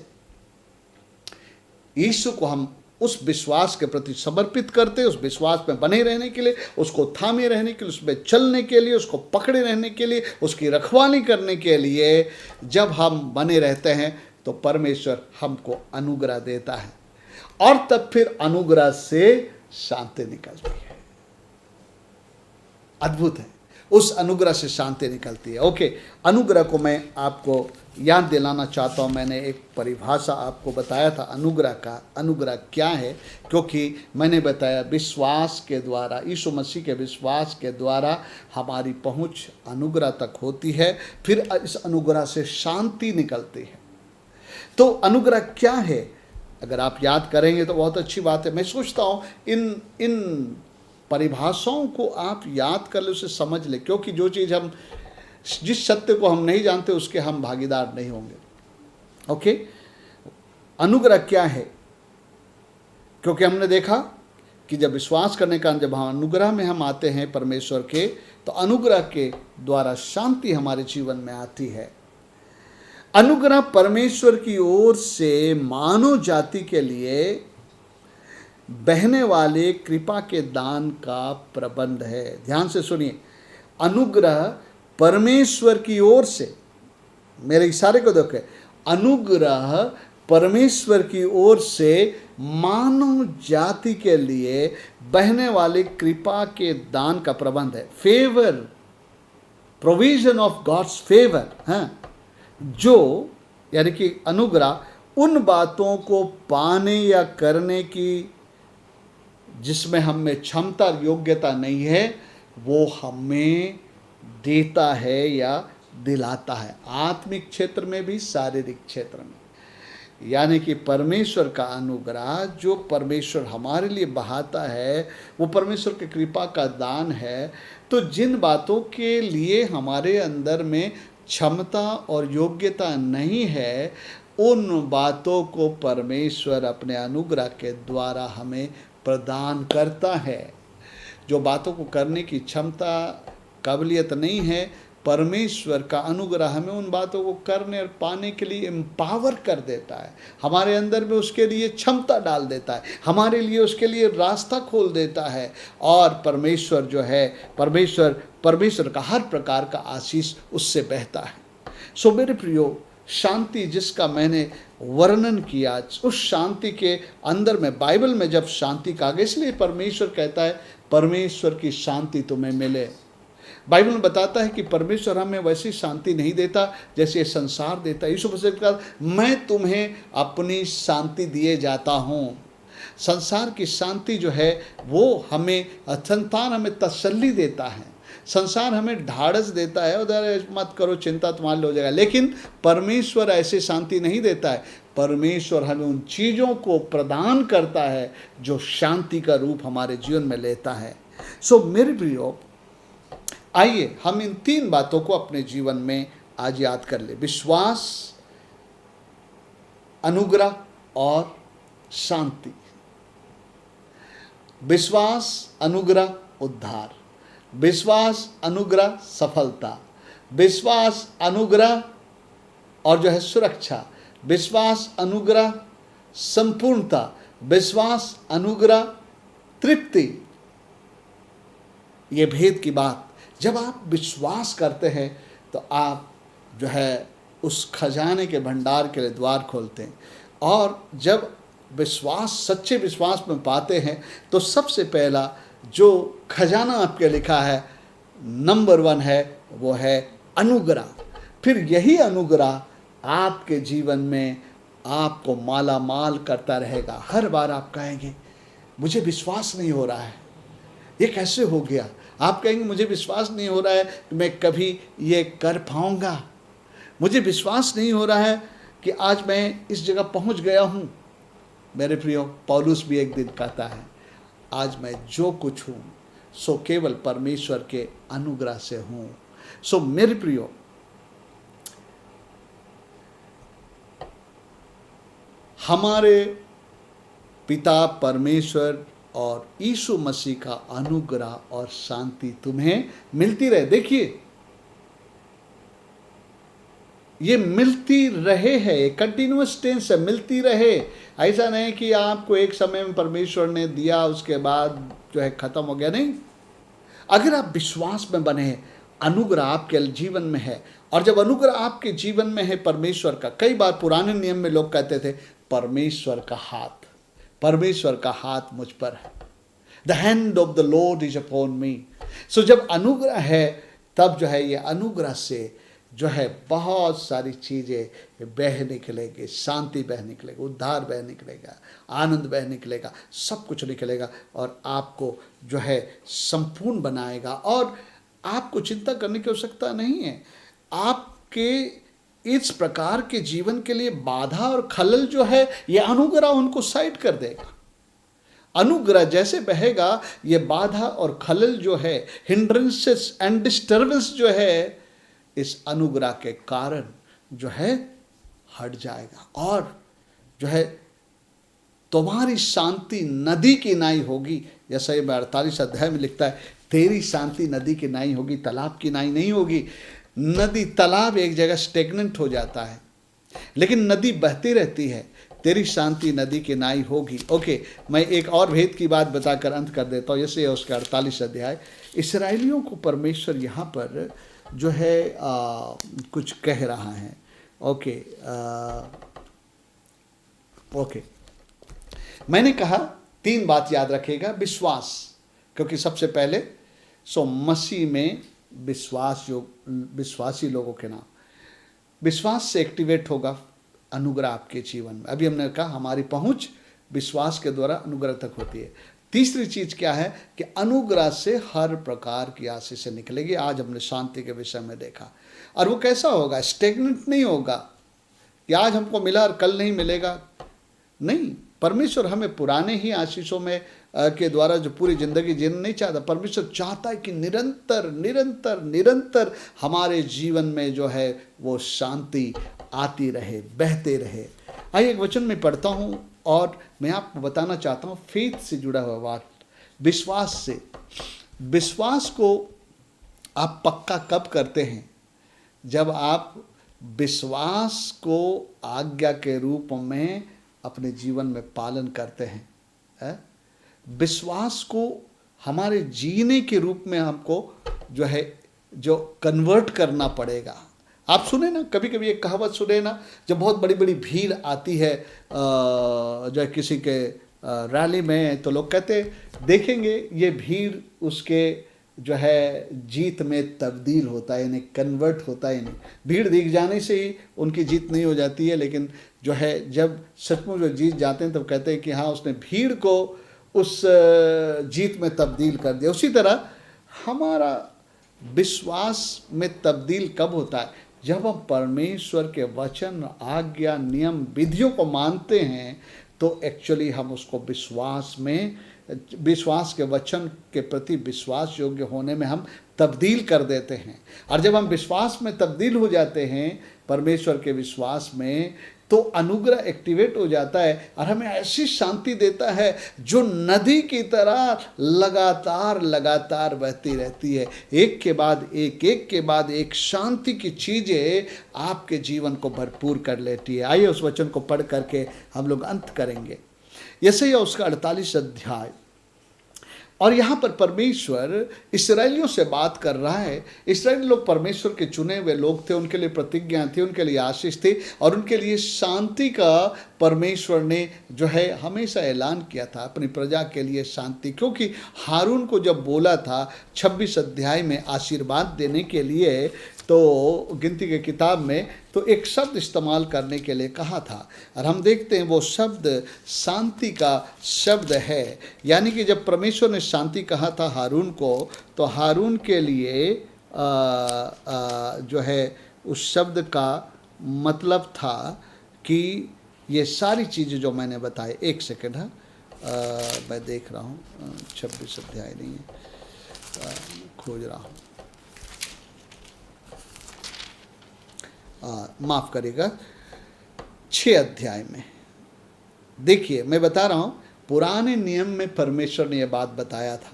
यीशु को हम उस विश्वास के प्रति समर्पित करते, उस विश्वास में बने रहने के लिए, उसको थामे रहने के लिए, उसमें चलने के लिए, उसको पकड़े रहने के लिए, उसकी रखवाली करने के लिए जब हम बने रहते हैं तो परमेश्वर हमको अनुग्रह देता है और तब फिर अनुग्रह से शांति निकलती है। अद्भुत है, उस अनुग्रह से शांति निकलती है। ओके, अनुग्रह को मैं आपको याद दिलाना चाहता हूं। मैंने एक परिभाषा आपको बताया था अनुग्रह का, अनुग्रह क्या है, क्योंकि मैंने बताया विश्वास के द्वारा, यीशु मसीह के विश्वास के द्वारा हमारी पहुंच अनुग्रह तक होती है, फिर इस अनुग्रह से शांति निकलती है। तो अनुग्रह क्या है, अगर आप याद करेंगे तो बहुत अच्छी बात है। मैं सोचता हूँ इन परिभाषाओं को आप याद कर ले, उसे समझ ले, क्योंकि जो चीज़ हम, जिस सत्य को हम नहीं जानते उसके हम भागीदार नहीं होंगे। ओके, अनुग्रह क्या है, क्योंकि हमने देखा कि जब विश्वास करने का, जब हम अनुग्रह में हम आते हैं परमेश्वर के, तो अनुग्रह के द्वारा शांति हमारे जीवन में आती है। अनुग्रह परमेश्वर की ओर से मानव जाति के लिए बहने वाले कृपा के दान का प्रबंध है। ध्यान से सुनिए, अनुग्रह परमेश्वर की ओर से, मेरे इशारे को देखो, अनुग्रह परमेश्वर की ओर से मानव जाति के लिए बहने वाले कृपा के दान का प्रबंध है। Favour, provision of God's favour, हाँ, जो यानी कि अनुग्रह उन बातों को पाने या करने की जिसमें हमें क्षमता योग्यता नहीं है, वो हमें देता है या दिलाता है, आत्मिक क्षेत्र में भी शारीरिक क्षेत्र में। यानी कि परमेश्वर का अनुग्रह जो परमेश्वर हमारे लिए बहाता है, वो परमेश्वर की कृपा का दान है। तो जिन बातों के लिए हमारे अंदर में क्षमता और योग्यता नहीं है, उन बातों को परमेश्वर अपने अनुग्रह के द्वारा हमें प्रदान करता है। जो बातों को करने की क्षमता, काबिलियत नहीं है, परमेश्वर का अनुग्रह हमें उन बातों को करने और पाने के लिए एम्पावर कर देता है, हमारे अंदर में उसके लिए क्षमता डाल देता है, हमारे लिए उसके लिए रास्ता खोल देता है। और परमेश्वर जो है, परमेश्वर का हर प्रकार का आशीष उससे बहता है। सो मेरे प्रियो, शांति जिसका मैंने वर्णन किया, उस शांति के अंदर में बाइबल में जब शांति का, इसलिए परमेश्वर कहता है परमेश्वर की शांति तुम्हें मिले। बाइबल में बताता है कि परमेश्वर हमें वैसी शांति नहीं देता जैसे ये संसार देता है। यीशु मसीह ने कहा, मैं तुम्हें अपनी शांति दिए जाता हूँ। संसार की शांति जो है वो हमें, संसार हमें तसल्ली देता है, संसार हमें ढाढ़स देता है, उधर मत करो, चिंता तुम्हारे लिए हो जाएगा। लेकिन परमेश्वर ऐसे शांति नहीं देता है। परमेश्वर हमें उन चीज़ों को प्रदान करता है जो शांति का रूप हमारे जीवन में लेता है। सो मेरे प्रियो, आइए हम इन 3 बातों को अपने जीवन में आज याद कर ले। विश्वास, अनुग्रह और शांति। विश्वास, अनुग्रह, उद्धार। विश्वास, अनुग्रह, सफलता। विश्वास, अनुग्रह और जो है सुरक्षा। विश्वास, अनुग्रह, संपूर्णता। विश्वास, अनुग्रह, तृप्ति। ये भेद की बात, जब आप विश्वास करते हैं तो आप जो है उस खजाने के भंडार के लिए द्वार खोलते हैं। और जब विश्वास, सच्चे विश्वास में पाते हैं तो सबसे पहला जो खजाना आपके लिखा है, नंबर 1 है, वो है अनुग्रह। फिर यही अनुग्रह आपके जीवन में आपको माला माल करता रहेगा। हर बार आप कहेंगे मुझे विश्वास नहीं हो रहा है, ये कैसे हो गया। आप कहेंगे मुझे विश्वास नहीं हो रहा है कि मैं कभी ये कर पाऊंगा। मुझे विश्वास नहीं हो रहा है कि आज मैं इस जगह पहुंच गया हूं। मेरे प्रियो, पौलुस भी एक दिन कहता है, आज मैं जो कुछ हूं सो केवल परमेश्वर के अनुग्रह से हूं। सो मेरे प्रियो, हमारे पिता परमेश्वर और यीशु मसीह का अनुग्रह और शांति तुम्हें मिलती रहे। देखिए, ये मिलती रहे है, कंटिन्यूअस टेंस है, मिलती रहे। ऐसा नहीं कि आपको एक समय में परमेश्वर ने दिया उसके बाद जो है खत्म हो गया, नहीं। अगर आप विश्वास में बने हैं, अनुग्रह आपके जीवन में है, और जब अनुग्रह आपके जीवन में है परमेश्वर का, कई बार पुराने नियम में लोग कहते थे परमेश्वर का हाथ मुझ पर है। The hand of the Lord is upon me. So जब अनुग्रह है तब जो है ये अनुग्रह से जो है बहुत सारी चीज़ें बह निकलेगी, शांति बह निकलेगी, उद्धार बह निकलेगा, आनंद बह निकलेगा, सब कुछ निकलेगा और आपको जो है संपूर्ण बनाएगा। और आपको चिंता करने की आवश्यकता नहीं है। आपके इस प्रकार के जीवन के लिए बाधा और खलल जो है, ये अनुग्रह उनको साइड कर देगा। अनुग्रह जैसे बहेगा, ये बाधा और खलल जो है, हिंड्रेंसेस एंड डिस्टर्बेंस जो है, इस अनुग्रह के कारण जो है हट जाएगा। और जो है तुम्हारी शांति नदी की नाई होगी। यशायाह में 48 अध्याय में लिखता है, तेरी शांति नदी की नाई होगी, तालाब की नाई नहीं होगी। नदी, तालाब एक जगह स्टेगनेंट हो जाता है, लेकिन नदी बहती रहती है। तेरी शांति नदी की नाई होगी। ओके, मैं एक और भेद की बात बताकर अंत कर देता हूँ। जैसे उसका 48 अध्याय, इस्राएलियों को परमेश्वर यहाँ पर जो है कुछ कह रहा है। ओके, मैंने कहा 3 बात याद रखेगा। विश्वास, क्योंकि सबसे पहले मसीह में विश्वास, जो विश्वासी लोगों के नाम, विश्वास से एक्टिवेट होगा अनुग्रह आपके जीवन में। अभी हमने कहा हमारी पहुंच विश्वास के द्वारा अनुग्रह तक होती है। तीसरी चीज क्या है कि अनुग्रह से हर प्रकार की आशीष निकलेगी। आज हमने शांति के विषय में देखा। और वो कैसा होगा? स्टेगनेंट नहीं होगा कि आज हमको मिला और कल नहीं मिलेगा। नहीं, परमेश्वर हमें पुराने ही आशीषों में के द्वारा जो पूरी जिंदगी जीना नहीं चाहता। परमेश्वर चाहता है कि निरंतर निरंतर निरंतर हमारे जीवन में जो है वो शांति आती रहे, बहते रहे। आइए एक वचन में पढ़ता हूँ और मैं आपको बताना चाहता हूँ फेथ से जुड़ा हुआ बात, विश्वास से। विश्वास को आप पक्का कब करते हैं? जब आप विश्वास को आज्ञा के रूप में अपने जीवन में पालन करते हैं। विश्वास को हमारे जीने के रूप में हमको जो है जो कन्वर्ट करना पड़ेगा। आप सुने ना, कभी कभी एक कहावत सुने ना, जब बहुत बड़ी बड़ी भीड़ आती है जो है किसी के रैली में, तो लोग कहते देखेंगे ये भीड़ उसके जो है जीत में तब्दील होता है, यानी कन्वर्ट होता है। नहीं, भीड़ दिख जाने से ही उनकी जीत नहीं हो जाती है, लेकिन जो है जब सचमुच वो जीत जाते हैं तब कहते हैं कि हाँ उसने भीड़ को उस जीत में तब्दील कर दिया। उसी तरह हमारा विश्वास में तब्दील कब होता है? जब हम परमेश्वर के वचन, आज्ञा, नियम, विधियों को मानते हैं तो एक्चुअली हम उसको विश्वास के वचन के प्रति विश्वास योग्य होने में हम तब्दील कर देते हैं। और जब हम विश्वास में तब्दील हो जाते हैं, परमेश्वर के विश्वास में, तो अनुग्रह एक्टिवेट हो जाता है और हमें ऐसी शांति देता है जो नदी की तरह लगातार लगातार बहती रहती है। एक के बाद एक शांति की चीज़ें आपके जीवन को भरपूर कर लेती है। आइए उस वचन को पढ़ करके हम लोग अंत करेंगे। यशायाह उसका 48 अध्याय, और यहाँ पर परमेश्वर इस्राएलियों से बात कर रहा है। इस्राएली लोग परमेश्वर के चुने हुए लोग थे, उनके लिए प्रतिज्ञा थी, उनके लिए आशीष थी और उनके लिए शांति का परमेश्वर ने जो है हमेशा ऐलान किया था, अपनी प्रजा के लिए शांति। क्योंकि हारून को जब बोला था 26 अध्याय में आशीर्वाद देने के लिए, तो गिनती के किताब में तो एक शब्द इस्तेमाल करने के लिए कहा था और हम देखते हैं वो शब्द शांति का शब्द है। यानी कि जब परमेश्वर ने शांति कहा था हारून को, तो हारून के लिए जो है उस शब्द का मतलब था कि ये सारी चीज़ें जो मैंने बताए। एक सेकंड है, मैं देख रहा हूँ, 26 अध्याय नहीं है, खोज रहा हूँ, माफ़ करिएगा, 6 अध्याय में देखिए, मैं बता रहा हूँ पुराने नियम में परमेश्वर ने यह बात बताया था।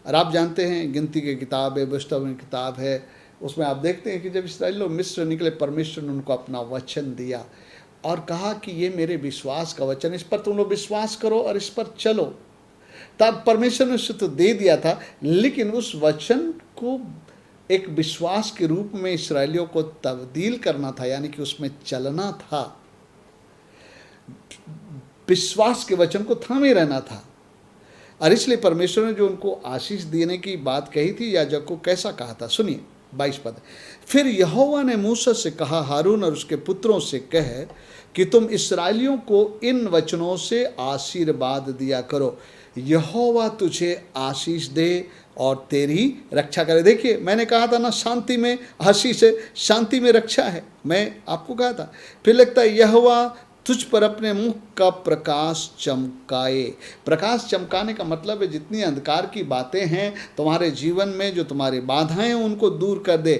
और आप जानते हैं गिनती की किताब है, वस्तव की किताब है, उसमें आप देखते हैं कि जब इस्राएली लोग मिस्र निकले, परमेश्वर ने उनको अपना वचन दिया और कहा कि ये मेरे विश्वास का वचन, इस पर तुम लोग विश्वास करो और इस पर चलो। तब परमेश्वर ने उसे तो दे दिया था, लेकिन उस वचन को एक विश्वास के रूप में इस्राएलियों को तब्दील करना था, यानी कि उसमें चलना था, विश्वास के वचन को थामे रहना था। और इसलिए परमेश्वर ने जो उनको आशीष देने की बात कही थी, याजक को कैसा कहा था, सुनिए 22 पद। फिर यहोवा ने मूसा से कहा, हारून और उसके पुत्रों से कह कि तुम इस्राएलियों को इन वचनों से आशीर्वाद दिया करो, यहोवा तुझे आशीष दे और तेरी रक्षा करे। देखिए, मैंने कहा था ना, शांति में आशीष है, शांति में रक्षा है, मैं आपको कहा था। फिर लगता है यहोवा तुझ पर अपने मुख का प्रकाश चमकाए। प्रकाश चमकाने का मतलब है जितनी अंधकार की बातें हैं तुम्हारे जीवन में, जो तुम्हारी बाधाएं हैं, उनको दूर कर दे।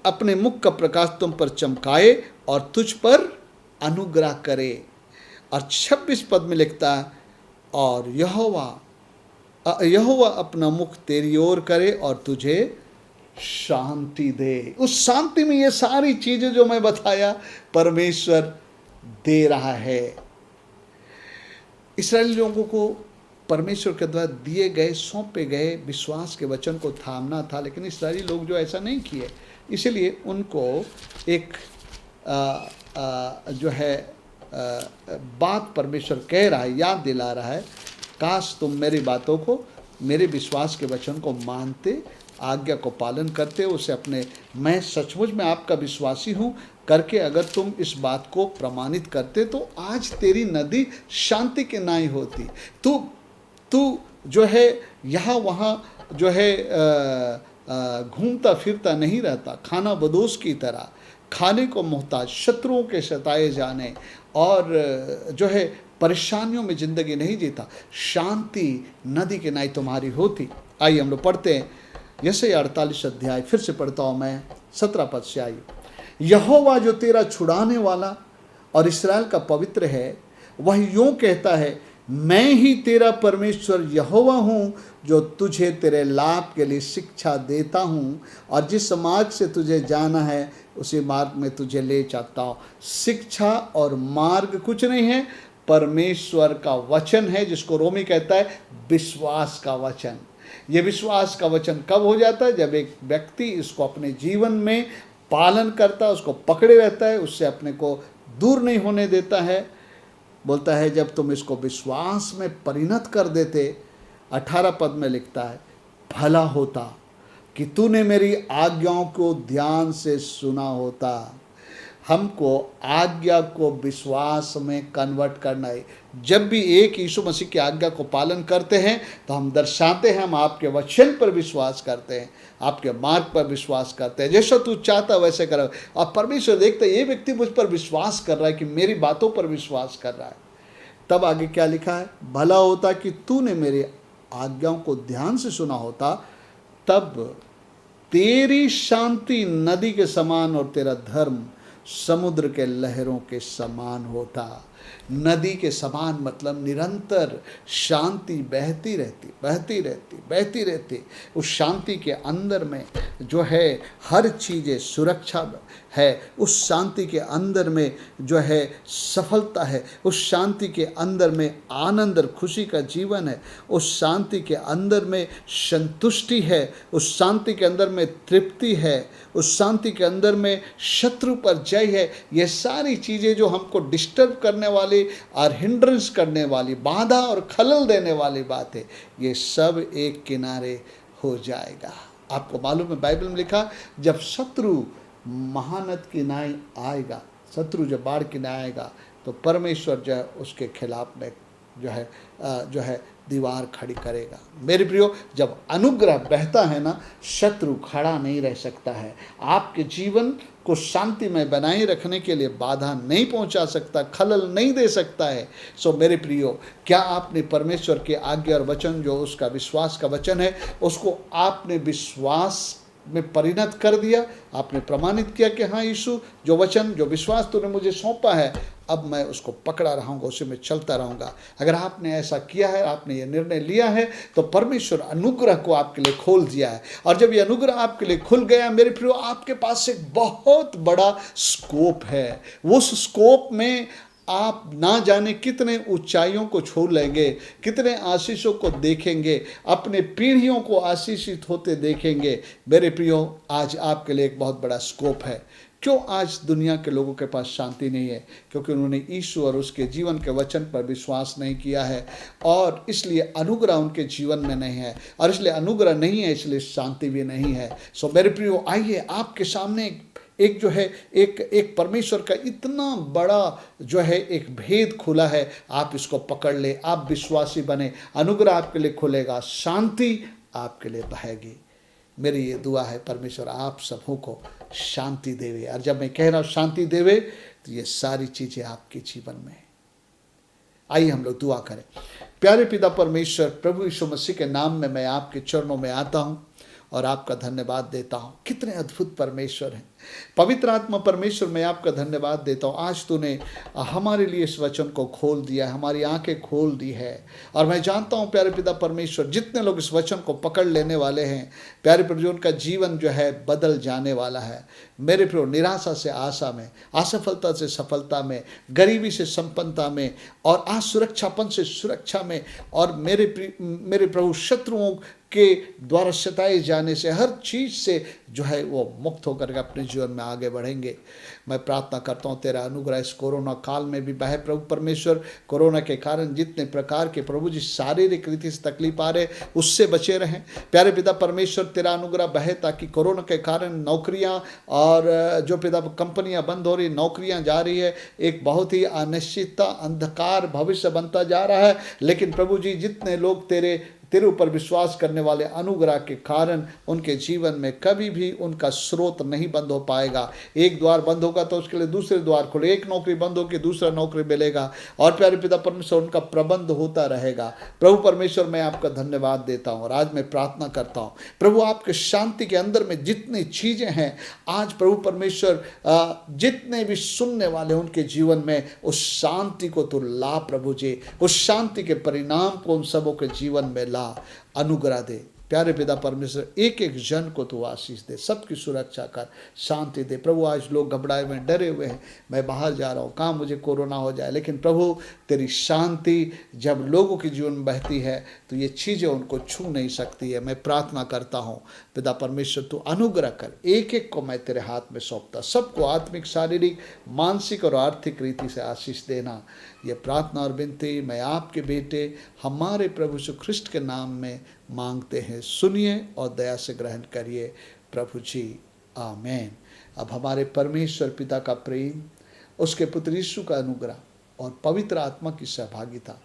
अपने मुख का प्रकाश तुम पर चमकाए और तुझ पर अनुग्रह करे। और 26 पद में लिखता है, और यहोवा अपना मुख तेरी ओर करे और तुझे शांति दे। उस शांति में ये सारी चीजें जो मैं बताया परमेश्वर दे रहा है। इस्राएली लोगों को परमेश्वर के द्वारा दिए गए, सौंपे गए विश्वास के वचन को थामना था, लेकिन इस्राएली लोग जो ऐसा नहीं किए, इसलिए उनको एक जो है बात परमेश्वर कह रहा है, याद दिला रहा है, काश तुम मेरी बातों को, मेरे विश्वास के वचन को मानते, आज्ञा को पालन करते, उसे अपने, मैं सचमुच में आपका विश्वासी हूँ करके अगर तुम इस बात को प्रमाणित करते, तो आज तेरी नदी शांति के नाई होती। तू जो है यहाँ वहाँ जो है घूमता फिरता नहीं रहता, खाना बदोश की तरह, खाने को मोहताज, शत्रुओं के सताए जाने और जो है परेशानियों में ज़िंदगी नहीं जीता, शांति नदी के नाई तुम्हारी होती। आइए हम लोग पढ़ते हैं यशायाह 48 अध्याय, फिर से पढ़ता हूँ मैं 17 पद से। आइए, यहोवा जो तेरा छुड़ाने वाला और इस्राएल का पवित्र है, वह यूँ कहता है, मैं ही तेरा परमेश्वर यहोवा हूँ, जो तुझे तेरे लाभ के लिए शिक्षा देता हूँ और जिस मार्ग से तुझे जाना है उसी मार्ग में तुझे ले जाता हूँ। शिक्षा और मार्ग कुछ नहीं है, परमेश्वर का वचन है, जिसको रोमी कहता है विश्वास का वचन। ये विश्वास का वचन कब हो जाता है? जब एक व्यक्ति इसको अपने जीवन में पालन करता है, उसको पकड़े रहता है, उससे अपने को दूर नहीं होने देता है। बोलता है जब तुम इसको विश्वास में परिणत कर देते, 18 पद में लिखता है, भला होता कि तूने मेरी आज्ञाओं को ध्यान से सुना होता। हमको आज्ञा को विश्वास में कन्वर्ट करना है। जब भी एक यीशु मसीह की आज्ञा को पालन करते हैं तो हम दर्शाते हैं हम आपके वचन पर विश्वास करते हैं, आपके मार्ग पर विश्वास करते हैं, जैसा तू चाहता वैसे करो। और परमेश्वर देखता है ये व्यक्ति मुझ पर विश्वास कर रहा है, कि मेरी बातों पर विश्वास कर रहा है। तब आगे क्या लिखा है, भला होता कि तूने मेरी आज्ञाओं को ध्यान से सुना होता, तब तेरी शांति नदी के समान और तेरा धर्म समुद्र के लहरों के समान होता। नदी के समान मतलब निरंतर शांति बहती रहती, बहती रहती, बहती रहती। उस शांति के अंदर में जो है हर चीज़ें सुरक्षा है, उस शांति के अंदर में जो है सफलता है, उस शांति के अंदर में आनंद और खुशी का जीवन है, उस शांति के अंदर में संतुष्टि है, उस शांति के अंदर में तृप्ति है, उस शांति के अंदर में शत्रु पर जय है। ये सारी चीज़ें जो हमको डिस्टर्ब करने वाली और हिंड्रेंस करने वाली, बाधा और खलल देने वाली बात है, ये सब एक किनारे हो जाएगा। आपको मालूम है बाइबल में लिखा, जब शत्रु महानद किनारे आएगा, शत्रु जब बाढ़ किनारे आएगा, तो परमेश्वर जो है उसके खिलाफ में जो है दीवार खड़ी करेगा। मेरे प्रियो, जब अनुग्रह बहता है ना, शत्रु खड़ा नहीं रह सकता है। आपके जीवन को शांति में बनाए रखने के लिए बाधा नहीं पहुंचा सकता, खलल नहीं दे सकता है। सो मेरे प्रियो, क्या आपने परमेश्वर के आज्ञा और वचन, जो उसका विश्वास का वचन है, उसको आपने विश्वास में परिणत कर दिया? आपने प्रमाणित किया कि हाँ यीशु, जो वचन, जो विश्वास तूने मुझे सौंपा है, अब मैं उसको पकड़ा रहूँगा, उसी में चलता रहूँगा। अगर आपने ऐसा किया है, आपने ये निर्णय लिया है, तो परमेश्वर अनुग्रह को आपके लिए खोल दिया है। और जब ये अनुग्रह आपके लिए खुल गया मेरे प्रियो, आपके पास एक बहुत बड़ा स्कोप है। उस स्कोप में आप ना जाने कितने ऊंचाइयों को छू लेंगे, कितने आशीषों को देखेंगे, अपने पीढ़ियों को आशीषित होते देखेंगे। मेरे प्रियो, आज आपके लिए एक बहुत बड़ा स्कोप है। क्यों आज दुनिया के लोगों के पास शांति नहीं है? क्योंकि उन्होंने यीशु और उसके जीवन के वचन पर विश्वास नहीं किया है, और इसलिए अनुग्रह उनके जीवन में नहीं है, और इसलिए अनुग्रह नहीं है, इसलिए शांति भी नहीं है। सो मेरे प्रियो, आइए, आपके सामने एक जो है एक परमेश्वर का इतना बड़ा जो है एक भेद खुला है। आप इसको पकड़ ले, आप विश्वासी बने, अनुग्रह आपके लिए खुलेगा, शांति आपके लिए बहेगी। मेरी ये दुआ है, परमेश्वर आप सबों को शांति देवे। और जब मैं कह रहा हूँ शांति देवे, तो ये सारी चीज़ें आपके जीवन में। आइए हम लोग दुआ करें। प्यारे पिता परमेश्वर, प्रभु यीशु मसीह के नाम में मैं आपके चरणों में आता हूँ और आपका धन्यवाद देता हूँ। कितने अद्भुत परमेश्वर हैं। पवित्र आत्मा परमेश्वर, मैं आपका धन्यवाद देता हूँ। आज तूने हमारे लिए इस वचन को खोल दिया है, हमारी आंखें खोल दी है। और मैं जानता हूँ प्यारे पिता परमेश्वर, जितने लोग इस वचन को पकड़ लेने वाले हैं, प्यारे प्रभु, उनका जीवन जो है बदल जाने वाला है। मेरे प्रभु, निराशा से आशा में, असफलता से सफलता में, गरीबी से संपन्नता में, और असुरक्षापन से सुरक्षा में, और मेरे प्रभु, शत्रुओं के द्वारा सताए जाने से, हर चीज़ से जो है वो मुक्त होकर के अपने जीवन में आगे बढ़ेंगे। मैं प्रार्थना करता हूँ तेरा अनुग्रह इस कोरोना काल में भी बहे प्रभु परमेश्वर। कोरोना के कारण जितने प्रकार के प्रभु जी शारीरिक रीति से तकलीफ आ रहे, उससे बचे रहें। प्यारे पिता परमेश्वर, तेरा अनुग्रह बहे ताकि कोरोना के कारण नौकरियां और जो पिता कंपनियां बंद हो रही, नौकरियां जा रही है, एक बहुत ही अनिश्चितता, अंधकार भविष्य बनता जा रहा है। लेकिन प्रभु जी, जितने लोग तेरे ऊपर विश्वास करने वाले, अनुग्रह के कारण उनके जीवन में कभी भी उनका स्रोत नहीं बंद हो पाएगा। एक द्वार बंद होगा तो उसके लिए दूसरे द्वार खुले, एक नौकरी बंद होगी दूसरा नौकरी मिलेगा, और प्यारे पिता परमेश्वर उनका प्रबंध होता रहेगा। प्रभु परमेश्वर, मैं आपका धन्यवाद देता हूँ और आज मैं प्रार्थना करता हूँ प्रभु, आपके शांति के अंदर में जितनी चीज़ें हैं, आज प्रभु परमेश्वर जितने भी सुनने वाले उनके जीवन में उस शांति को तो ला प्रभु जी, उस शांति के परिणाम को उन सबों के जीवन में ला, अनुग्रह दे। प्यारे पिता परमेश्वर, एक एक जन को तू आशीष दे, सबकी सुरक्षा कर, शांति दे। प्रभु, आज लोग घबराए हुए हैं, डरे हुए हैं, मैं बाहर जा रहा हूँ, कहाँ मुझे कोरोना हो जाए। लेकिन प्रभु, तेरी शांति जब लोगों के जीवन में बहती है तो ये चीज़ें उनको छू नहीं सकती है। मैं प्रार्थना करता हूँ पिता परमेश्वर, तू अनुग्रह कर, एक एक को मैं तेरे हाथ में सौंपता, सबको आत्मिक, शारीरिक, मानसिक और आर्थिक रीति से आशीष देना। ये प्रार्थना और विनती मैं आपके बेटे हमारे प्रभु यीशु ख्रिस्ट के नाम में मांगते हैं। सुनिए और दया से ग्रहण करिए प्रभु जी, आमीन। अब हमारे परमेश्वर पिता का प्रेम, उसके पुत्र यीशु का अनुग्रह और पवित्र आत्मा की सहभागिता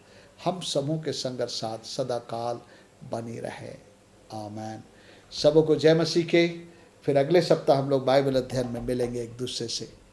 हम सबों के संग साथ सदा काल बनी रहे। आमीन। सबों को जय मसीह के। फिर अगले सप्ताह हम लोग बाइबल अध्ययन में मिलेंगे एक दूसरे से।